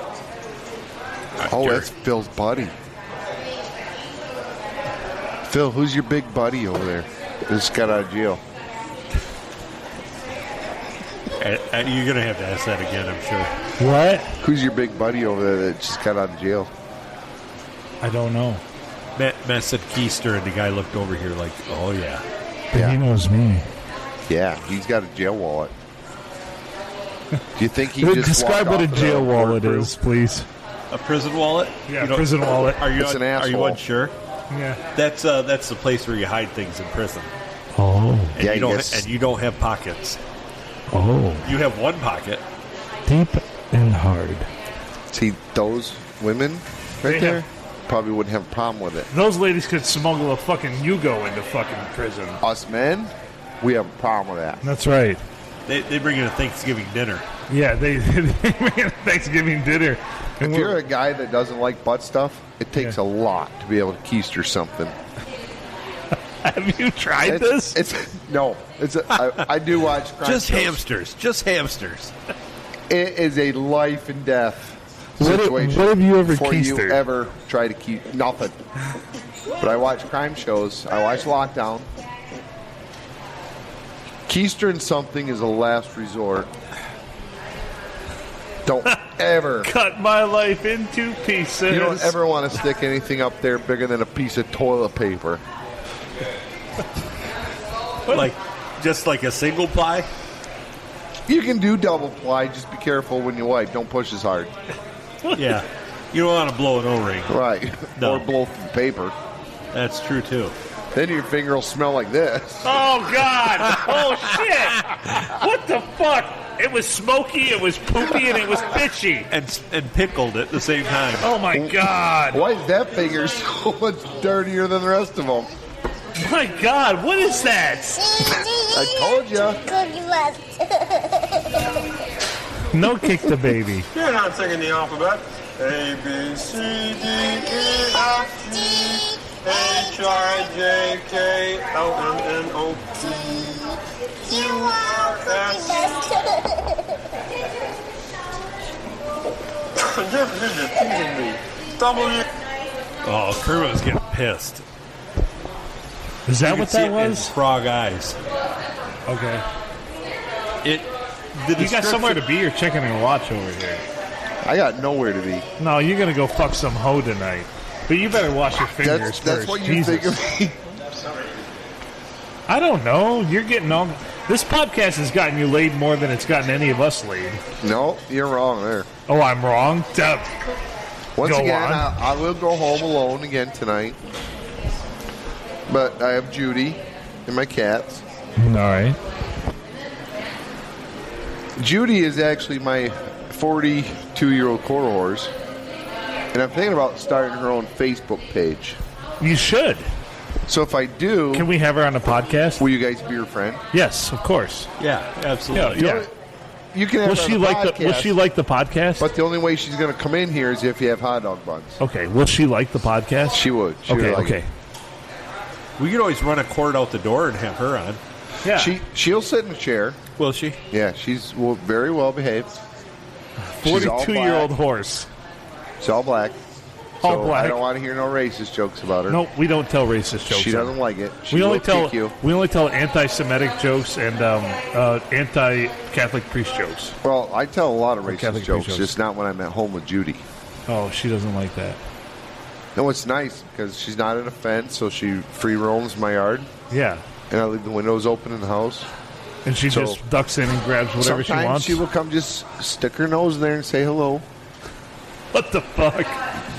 S3: Oh,
S2: Jerry.
S3: that's Phil's buddy. Phil, who's your big buddy over there? Just got out of jail.
S2: And you're going to have to ask that again, I'm sure.
S1: What?
S3: Who's your big buddy over there that just got out of jail?
S1: I don't know.
S2: Matt said keister, and the guy looked over here like, oh, yeah.
S5: But
S3: Yeah.
S5: he knows me.
S3: Yeah, he's got a jail wallet. Do you think he just
S1: Describe
S3: walked
S1: what a
S3: off the
S1: jail wallet
S3: courtroom?
S1: is, please.
S2: A prison wallet?
S1: Yeah,
S2: You don't-
S1: prison wallet.
S2: Are you,
S3: It's an
S2: are you
S3: asshole.
S2: unsure?
S1: Yeah.
S2: That's the place where you hide things in prison.
S5: Oh.
S2: And
S3: Yeah,
S2: you don't
S3: yes.
S2: and you don't have pockets.
S5: Oh.
S2: You have one pocket.
S5: Deep and hard.
S3: See those women right
S1: They
S3: there? probably wouldn't have a problem with it.
S1: Those ladies could smuggle a fucking Yugo into fucking prison.
S3: Us men, we have a problem with that.
S1: That's right.
S2: They bring in a Thanksgiving dinner.
S1: Yeah, they made a Thanksgiving dinner.
S3: If you're a guy that doesn't like butt stuff, it takes a lot to be able to keister something.
S1: Have you tried this?
S3: I do watch crime
S2: Just
S3: shows.
S2: hamsters. Just hamsters.
S3: It is a life and death
S1: What
S3: situation.
S1: have you ever
S3: before you
S1: keistered?
S3: ever try to keep nothing? But I watch crime shows. I watch Lockdown. Keistering something is a last resort. Don't ever.
S1: Cut my life into pieces.
S3: You don't ever want to stick anything up there bigger than a piece of toilet paper.
S2: Just like a single ply?
S3: You can do double ply. Just be careful when you wipe. Don't push as hard.
S2: Yeah. You don't want to blow an O-ring.
S3: Right.
S2: No.
S3: Or blow through paper.
S2: That's true, too.
S3: Then your finger will smell like this.
S1: Oh, God. Oh, shit. What the fuck? It was smoky, it was poopy, and it was bitchy.
S2: And pickled at the same time.
S1: Oh, my God.
S3: Why is that finger so much dirtier than the rest of them?
S1: My God, what is that?
S3: I told you.
S1: No kick the baby.
S6: You're not singing the alphabet. A, B, C, D, E, F, G, H, I, J, K, L, M, N, O, P, Q, R, S. You're just teasing me. W.
S2: Oh, Kermit was getting pissed.
S1: Is that
S2: You
S1: what
S2: could see
S1: that
S2: it in
S1: was?
S2: his frog eyes.
S1: Okay.
S2: You
S1: got somewhere to be. You're checking your watch over here.
S3: I got nowhere to be.
S1: No, you're going to go fuck some hoe tonight. But you better wash your fingers
S3: That's
S1: first.
S3: what you
S1: Jesus.
S3: think of me.
S1: I don't know. You're getting all... This podcast has gotten you laid more than it's gotten any of us laid.
S3: No, you're wrong there.
S1: Oh, I'm wrong?
S3: Once
S1: Go
S3: again,
S1: on.
S3: I will go home alone again tonight. But I have Judy and my cats.
S1: All right.
S3: Judy is actually my 42-year-old quarter horse. And I'm thinking about starting her own Facebook page.
S1: You should.
S3: So if I do,
S1: Can we have her on the podcast?
S3: will you guys be her friend?
S1: Yes, of course.
S2: Yeah, absolutely.
S1: Yeah.
S3: You can have
S1: Will
S3: her on
S1: she
S3: the
S1: like
S3: podcast,
S1: will she like the podcast?
S3: But the only way she's going to come in here is if you have hot dog buns.
S1: Okay. Will she like the podcast?
S3: She would. She would
S1: Okay.
S3: like
S1: Okay.
S3: it.
S2: We could always run a cord out the door and have her on.
S1: Yeah.
S3: She'll sit in a chair.
S2: Will she?
S3: Yeah, she's very well behaved. She's all
S1: 42-year-old
S3: black.
S1: horse.
S3: She's all black.
S1: All
S3: So
S1: black.
S3: I don't want to hear no racist jokes about her.
S1: No, we don't tell racist jokes.
S3: She doesn't like it. She
S1: We only
S3: will
S1: tell
S3: kick you.
S1: anti-Semitic jokes and anti-Catholic priest jokes.
S3: Well, I tell a lot of racist
S1: Catholic
S3: jokes,
S1: jokes.
S3: just not when I'm at home with Judy.
S1: Oh, she doesn't like that.
S3: No, it's nice because she's not in a fence, so she free roams my yard,
S1: Yeah,
S3: and I leave the windows open in the house.
S1: and she
S3: So-
S1: just ducks in and grabs whatever she
S3: Sometimes
S1: wants.
S3: she will come just stick her nose in there and say hello.
S1: What the fuck?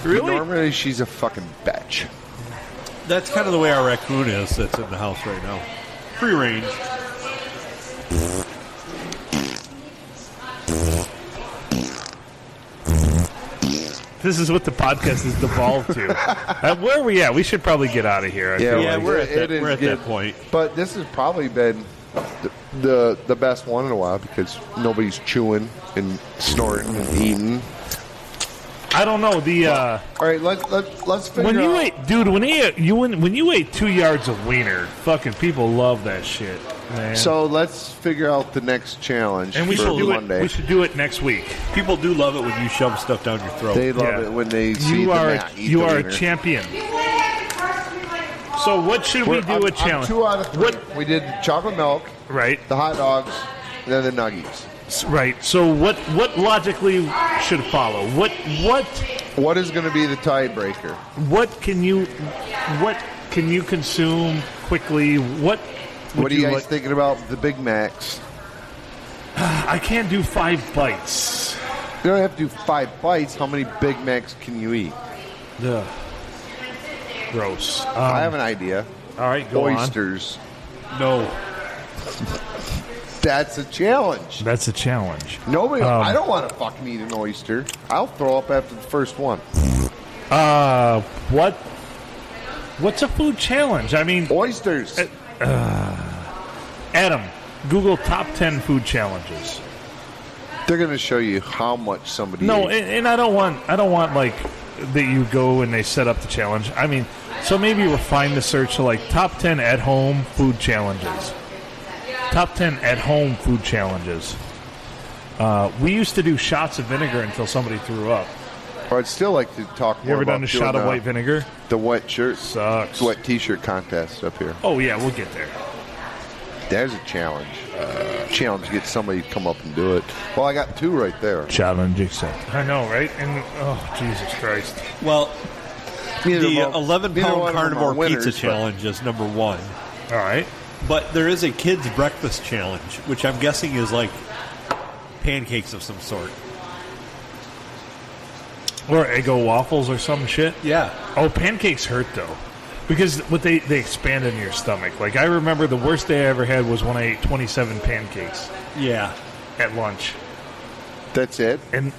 S1: Really?
S3: Normally, she's a fucking bitch.
S2: That's kind of the way our raccoon is that's in the house right now. Free range.
S1: This is what the podcast has devolved to. Where are we at? We should probably get out of here. I feel
S2: Yeah,
S1: like.
S2: we're at
S3: it
S2: that.
S3: is
S2: We're at
S3: good.
S2: that point.
S3: But this has probably been the best one in a while because nobody's chewing and snorting and eating.
S1: I don't know the.
S3: All right, let's figure
S1: When you
S3: out.
S1: ate, dude, when you ate 2 yards of wiener, fucking people love that shit, man.
S3: So let's figure out the next challenge
S1: and we
S3: for
S1: should do
S3: Monday.
S1: it. We should do it next week.
S2: People do love it when you shove stuff down your throat.
S3: They love
S1: Yeah.
S3: it when they see
S1: You
S3: the
S1: are
S3: Matt eat
S1: you
S3: the
S1: are a
S3: wiener.
S1: champion. So what should we do
S3: I'm,
S1: a challenge?
S3: I'm 2 out of 3.
S1: What?
S3: We did chocolate milk,
S1: Right,
S3: the hot dogs, and then the nuggies.
S1: right. So what logically should follow? What
S3: What is going to be the tiebreaker?
S1: can you consume quickly? What would
S3: What are you guys
S1: like?
S3: thinking about the Big Macs?
S1: I can't do 5 bites.
S3: You don't have to do 5 bites. How many Big Macs can you eat?
S1: Ugh. Gross.
S3: I have an idea.
S1: All right, go on.
S3: Oysters.
S2: No.
S3: That's a challenge.
S1: That's a challenge.
S3: Nobody. I don't want to fucking eat an oyster. I'll throw up after the first one.
S1: What's a food challenge? I mean,
S3: Oysters.
S1: Adam, Google top 10 food challenges.
S3: They're going to show you how much somebody
S1: No,
S3: ate.
S1: and I don't want like that you go and they set up the challenge. I mean, so maybe refine the search to like top 10 at home food challenges. Top 10 at home food challenges. We used to do shots of vinegar until somebody threw up.
S3: I'd still like to talk more
S1: You ever
S3: about
S1: done a shot of white vinegar?
S3: the wet shirt,
S1: Sucks.
S3: wet T-shirt contest up here.
S1: Oh yeah, we'll get there.
S3: There's a challenge. Challenge to get somebody to come up and do it. Well, I got 2 right there.
S5: Challenge accepted.
S1: I know, right? And oh Jesus Christ!
S2: Well,
S3: Neither
S2: the
S3: of them- neither
S2: 11-pound
S3: one of them are
S2: carnivore
S3: winners,
S2: pizza
S3: but-
S2: challenge is number 1.
S1: All right.
S2: But there is a kids' breakfast challenge, which I'm guessing is like pancakes of some sort.
S1: Or Eggo waffles or some shit.
S2: Yeah.
S1: Oh, pancakes hurt though, because what they expand into your stomach. Like I remember the worst day I ever had was when I ate 27 pancakes
S2: Yeah.
S1: at lunch,
S3: That's it.
S1: and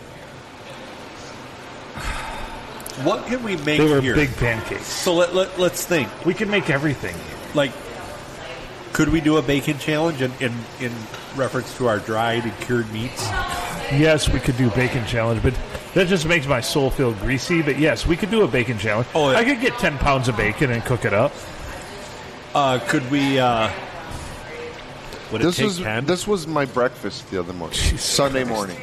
S2: What can we make
S1: they were
S2: here?
S1: big pancakes.
S2: So let's think.
S1: We can make everything.
S2: Like, could we do a bacon challenge in reference to our dried and cured meats?
S1: Yes, we could do bacon challenge, but that just makes my soul feel greasy. But yes, we could do a bacon challenge.
S2: Oh, yeah.
S1: I could get 10 pounds of bacon and cook it up.
S2: Could we? Would it take 10?
S3: This was my breakfast the other morning.
S1: Jesus
S3: Sunday
S1: Christ.
S3: morning.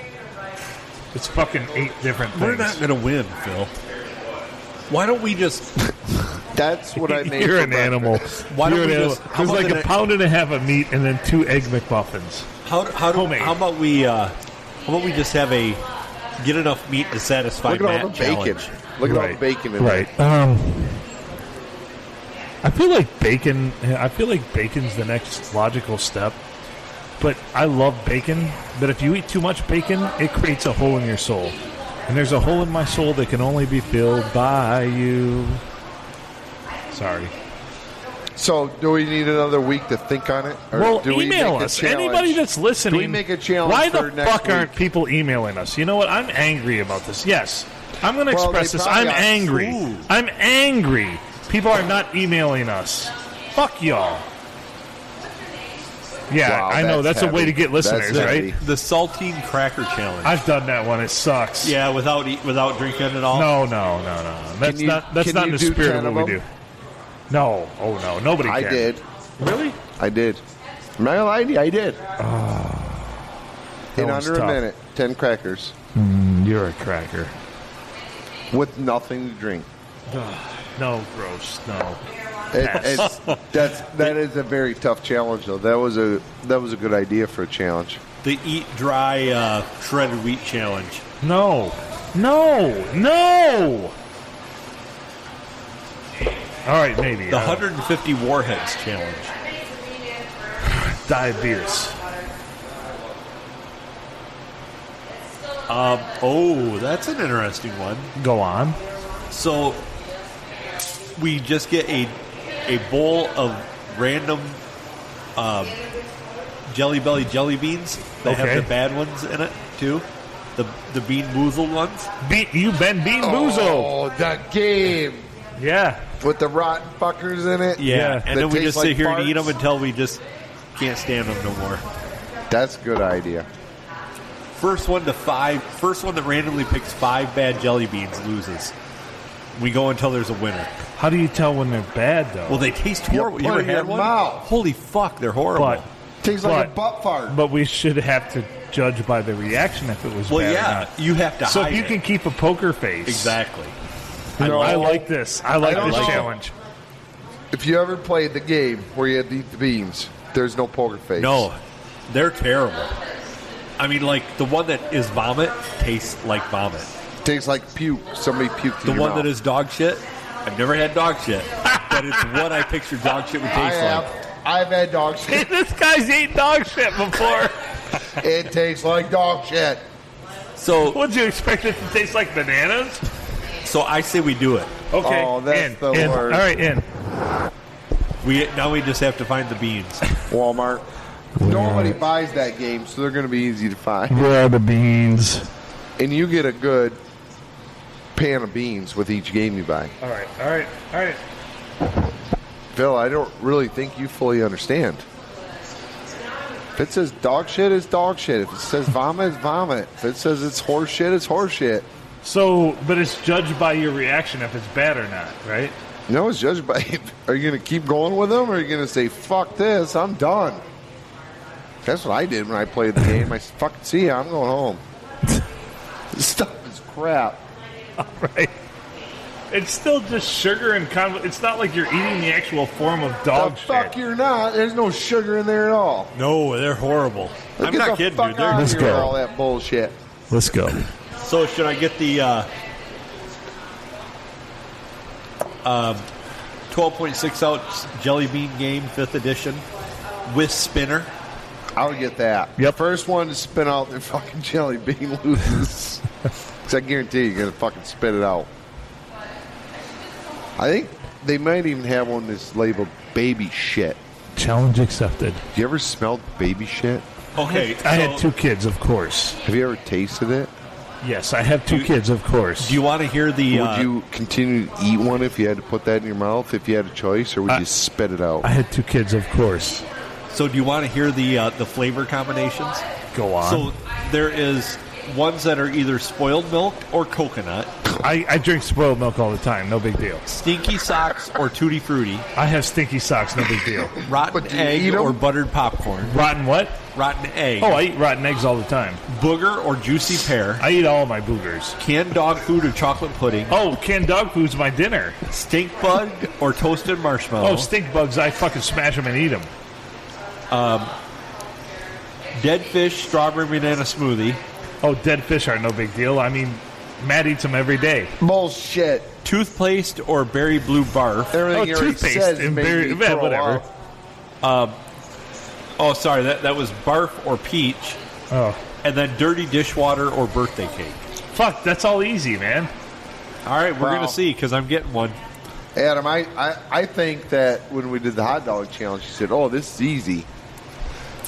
S1: It's fucking 8 different things.
S2: We're not going to win, Phil. Why don't we just?
S3: That's what I made.
S1: You're
S3: for
S1: an
S3: breakfast.
S1: animal.
S2: Why don't
S1: You're
S2: we
S1: an
S2: just-
S1: animal.
S2: how
S1: There's
S2: about
S1: like
S2: the
S1: a pound and a half of meat and then 2 egg McMuffins.
S2: How
S1: Homemade.
S2: about we just have a get enough meat to satisfy
S3: Look at
S2: Matt
S3: all the bacon.
S2: challenge?
S3: Look at all the
S1: Right.
S3: bacon in
S1: Right.
S3: it.
S1: I feel like bacon. I feel like bacon's the next logical step. But I love bacon. But if you eat too much bacon, it creates a hole in your soul. And there's a hole in my soul that can only be filled by you. Sorry.
S3: So, do we need another week to think on it? Or
S1: Well,
S3: do we
S1: email
S3: make a
S1: us.
S3: challenge?
S1: Anybody that's listening.
S3: Do we make a challenge
S1: Why
S3: for
S1: the
S3: next
S1: fuck aren't
S3: week?
S1: people emailing us? You know what? I'm angry about this. Yes. I'm going to
S3: Well,
S1: express
S3: they
S1: this.
S3: probably
S1: I'm
S3: got-
S1: angry.
S3: Ooh.
S1: I'm angry. People are not emailing us. Fuck y'all. Yeah,
S3: Wow,
S1: I know. That's a way to
S3: heavy.
S1: get listeners,
S3: That's
S1: right?
S3: heavy.
S2: The saltine cracker challenge.
S1: I've done that one. It sucks.
S2: Yeah, without drinking at all.
S1: No. That's
S3: you-
S1: not. That's
S3: can
S1: not in
S3: you
S1: the
S3: do
S1: spirit
S3: 10
S1: of what we
S3: them?
S1: do. No. Oh no. Nobody
S3: I
S1: can.
S3: did.
S1: Really?
S3: I did. I'm not gonna lie to you, I did.
S1: That
S3: In
S1: one's
S3: under
S1: tough.
S3: a minute, 10 crackers
S1: You're a cracker.
S3: with nothing to drink.
S1: No, gross. No.
S3: That is a very tough challenge, though. That was a good idea for a challenge.
S2: The eat dry shredded wheat challenge.
S1: No. All right, maybe.
S2: The 150 warheads challenge.
S1: Diabetes.
S2: Oh, that's an interesting one.
S1: Go on.
S2: So we just get a bowl of random Jelly Belly jelly beans. They
S1: Okay.
S2: have the bad ones in it too. The Beanboozled ones.
S1: You've been Beanboozled.
S3: Oh, that game
S1: Yeah.
S3: with the rotten fuckers in it.
S1: Yeah.
S2: And
S3: That
S2: then we
S3: taste
S2: just sit
S3: like
S2: here and eat
S3: farts?
S2: them until we just can't stand them no more.
S3: That's a good idea.
S2: First one that randomly picks 5 bad jelly beans loses. We go until there's a winner.
S1: How do you tell when they're bad, though?
S2: Well, they taste
S3: You
S2: horrible.
S3: put
S2: You ever
S3: it in your
S2: had one?
S3: mouth.
S2: Holy fuck, they're horrible.
S1: but
S3: Tastes like a butt fart.
S1: But we should have to judge by the reaction if it was
S2: well,
S1: bad or
S2: yeah,
S1: not.
S2: you have to
S1: So
S2: hide
S1: if you
S2: it.
S1: can keep a poker face.
S2: Exactly.
S3: No.
S1: I like this. I like
S3: don't
S1: this
S3: know.
S1: challenge.
S3: If you ever played the game where you had to eat the beans, there's no poker face.
S2: No, they're terrible. I mean, like, the one that is vomit tastes like vomit.
S3: Tastes like puke. Somebody puked
S2: The
S3: in your
S2: one
S3: mouth.
S2: that is dog shit, I've never had dog shit, but it's what I picture dog shit would
S3: I
S2: taste
S3: have.
S2: like.
S3: I've had dog shit.
S1: This guy's eaten dog shit before.
S3: It tastes like dog shit.
S2: So
S1: Would you expect it to taste like bananas?
S2: I say we do it.
S1: Okay.
S3: Oh, that's
S1: in,
S3: the
S1: in.
S3: worst.
S1: All right, in.
S2: Now we just have to find the beans.
S3: Walmart. Nobody buys that game, so they're going to be easy to find.
S5: Where are the beans?
S3: And you get a good pan of beans with each game you buy.
S1: All right.
S3: Phil, I don't really think you fully understand. If it says dog shit, it's dog shit. If it says vomit, it's vomit. If it says it's horse shit, it's horse shit.
S1: So, but it's judged by your reaction if it's bad or not, right?
S3: No, it's judged by, are you going to keep going with them, or are you going to say, fuck this, I'm done? That's what I did when I played the game. I said, fucking see ya, I'm going home. This stuff is crap.
S1: All right. It's still just sugar and it's not like you're eating the actual form of dog
S3: The
S1: shit.
S3: fuck you're not. There's no sugar in there at all.
S2: No, they're horrible. I'm
S3: Get
S2: not
S3: the
S2: kidding,
S3: fuck
S2: dude.
S3: out
S2: They're,
S3: of here
S5: go.
S3: with all that bullshit.
S5: Let's go.
S2: so should I get the 12.6 ounce jelly bean game 5th edition with spinner?
S3: I would get that.
S5: Yep.
S3: First one to spin out their fucking jelly bean loses. Because I guarantee you're going to fucking spit it out. I think they might even have one that's labeled baby shit.
S5: Challenge accepted.
S3: You ever smelled baby shit?
S2: Okay,
S1: I had 2 kids, of course.
S3: Have you ever tasted it?
S1: Yes, I have 2 kids, of course.
S2: Do you want to hear the?
S3: Would you continue to eat one if you had to put that in your mouth, if you had a choice, or would you spit it out?
S5: I had 2 kids, of course.
S2: So do you want to hear the flavor combinations?
S1: Go on.
S2: So there is ones that are either spoiled milk or coconut,
S1: I drink spoiled milk all the time. No big deal.
S2: stinky socks or tutti frutti,
S1: I have stinky socks. No big deal.
S2: rotten
S3: But do you
S2: egg
S3: eat 'em?
S2: or buttered popcorn,
S1: Rotten what?
S2: rotten egg,
S1: Oh, I eat rotten eggs all the time.
S2: booger or juicy pear,
S1: I eat all my boogers.
S2: canned dog food or chocolate pudding,
S1: Oh, canned dog food's my dinner.
S2: stink bug or toasted marshmallow,
S1: Oh, stink bugs. I fucking smash them and eat them.
S2: dead fish, strawberry banana smoothie,
S1: Oh, dead fish are no big deal. I mean, Matt eats them every day.
S3: Bullshit.
S2: toothpaste or berry blue barf.
S3: Everything
S1: Oh,
S3: you already
S1: toothpaste
S3: said
S1: and
S3: made
S1: berry-
S3: me
S1: yeah,
S3: throw
S1: whatever.
S3: up.
S2: Oh, sorry, that was barf or peach,
S1: Oh,
S2: and then dirty dishwater or birthday cake.
S1: fuck. That's all easy, man.
S2: All right, we're
S3: Wow.
S2: going to see because I'm getting one.
S3: Adam, I think that when we did the hot dog challenge, he said, oh, this is easy.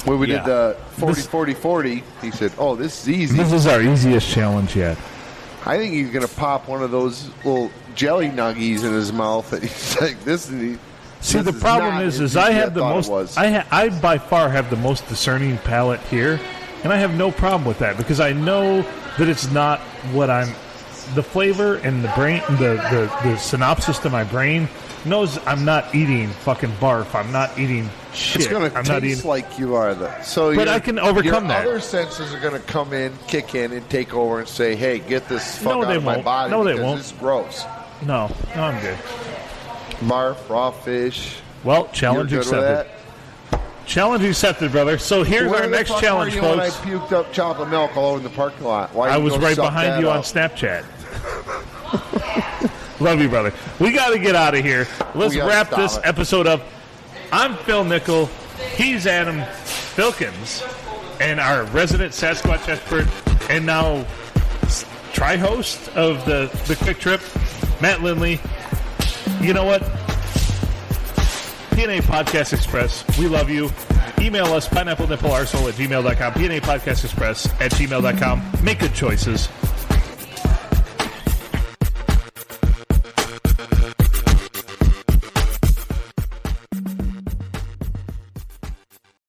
S3: When we
S2: Yeah.
S3: did the 40-40-40, he said, oh, this is easy.
S5: This is our easiest challenge yet.
S3: I think he's going to pop one of those little jelly nuggies in his mouth. And he's like, this is...
S1: See,
S3: this
S1: the problem
S3: not
S1: is
S3: as
S1: I
S3: easy
S1: have the
S3: thought it
S1: most.
S3: was.
S1: I by far have the most discerning palate here, and I have no problem with that because I know that it's not what I'm. The flavor and the brain, the synopsis to my brain knows I'm not eating fucking barf. I'm not eating shit.
S3: It's going to
S1: I'm not
S3: taste
S1: eating.
S3: like you are, though. So
S1: But I can overcome
S3: your
S1: that.
S3: Other senses are going to come in, kick in, and take over and say, hey, get this fuck
S1: No,
S3: out
S1: they
S3: of my
S1: won't.
S3: body
S1: No, they
S3: because
S1: won't.
S3: this is gross.
S1: No, I'm good.
S3: Barf, raw fish.
S1: Well, challenge
S3: You're good with
S1: accepted.
S3: that?
S1: Challenge accepted, brother. So here's
S3: Where
S1: our
S3: the
S1: next
S3: fuck
S1: challenge,
S3: were you when I
S1: folks.
S3: puked up chocolate milk all over in the parking lot? Why
S1: I
S3: didn't
S1: was
S3: you go
S1: right
S3: suck
S1: behind
S3: that
S1: you on
S3: up?
S1: Snapchat. Love you, brother. We got to get out of here. Let's
S3: We gotta
S1: wrap
S3: stop
S1: this
S3: it.
S1: episode up. I'm Phil Nickel. He's Adam Filkins, and our resident Sasquatch expert, and now tri-host of the Quick Trip, Matt Lindley. You know what? PNA Podcast Express, we love you. Email us, pineapplenipplearsehole@gmail.com, PNA Podcast Express @gmail.com. Make good choices.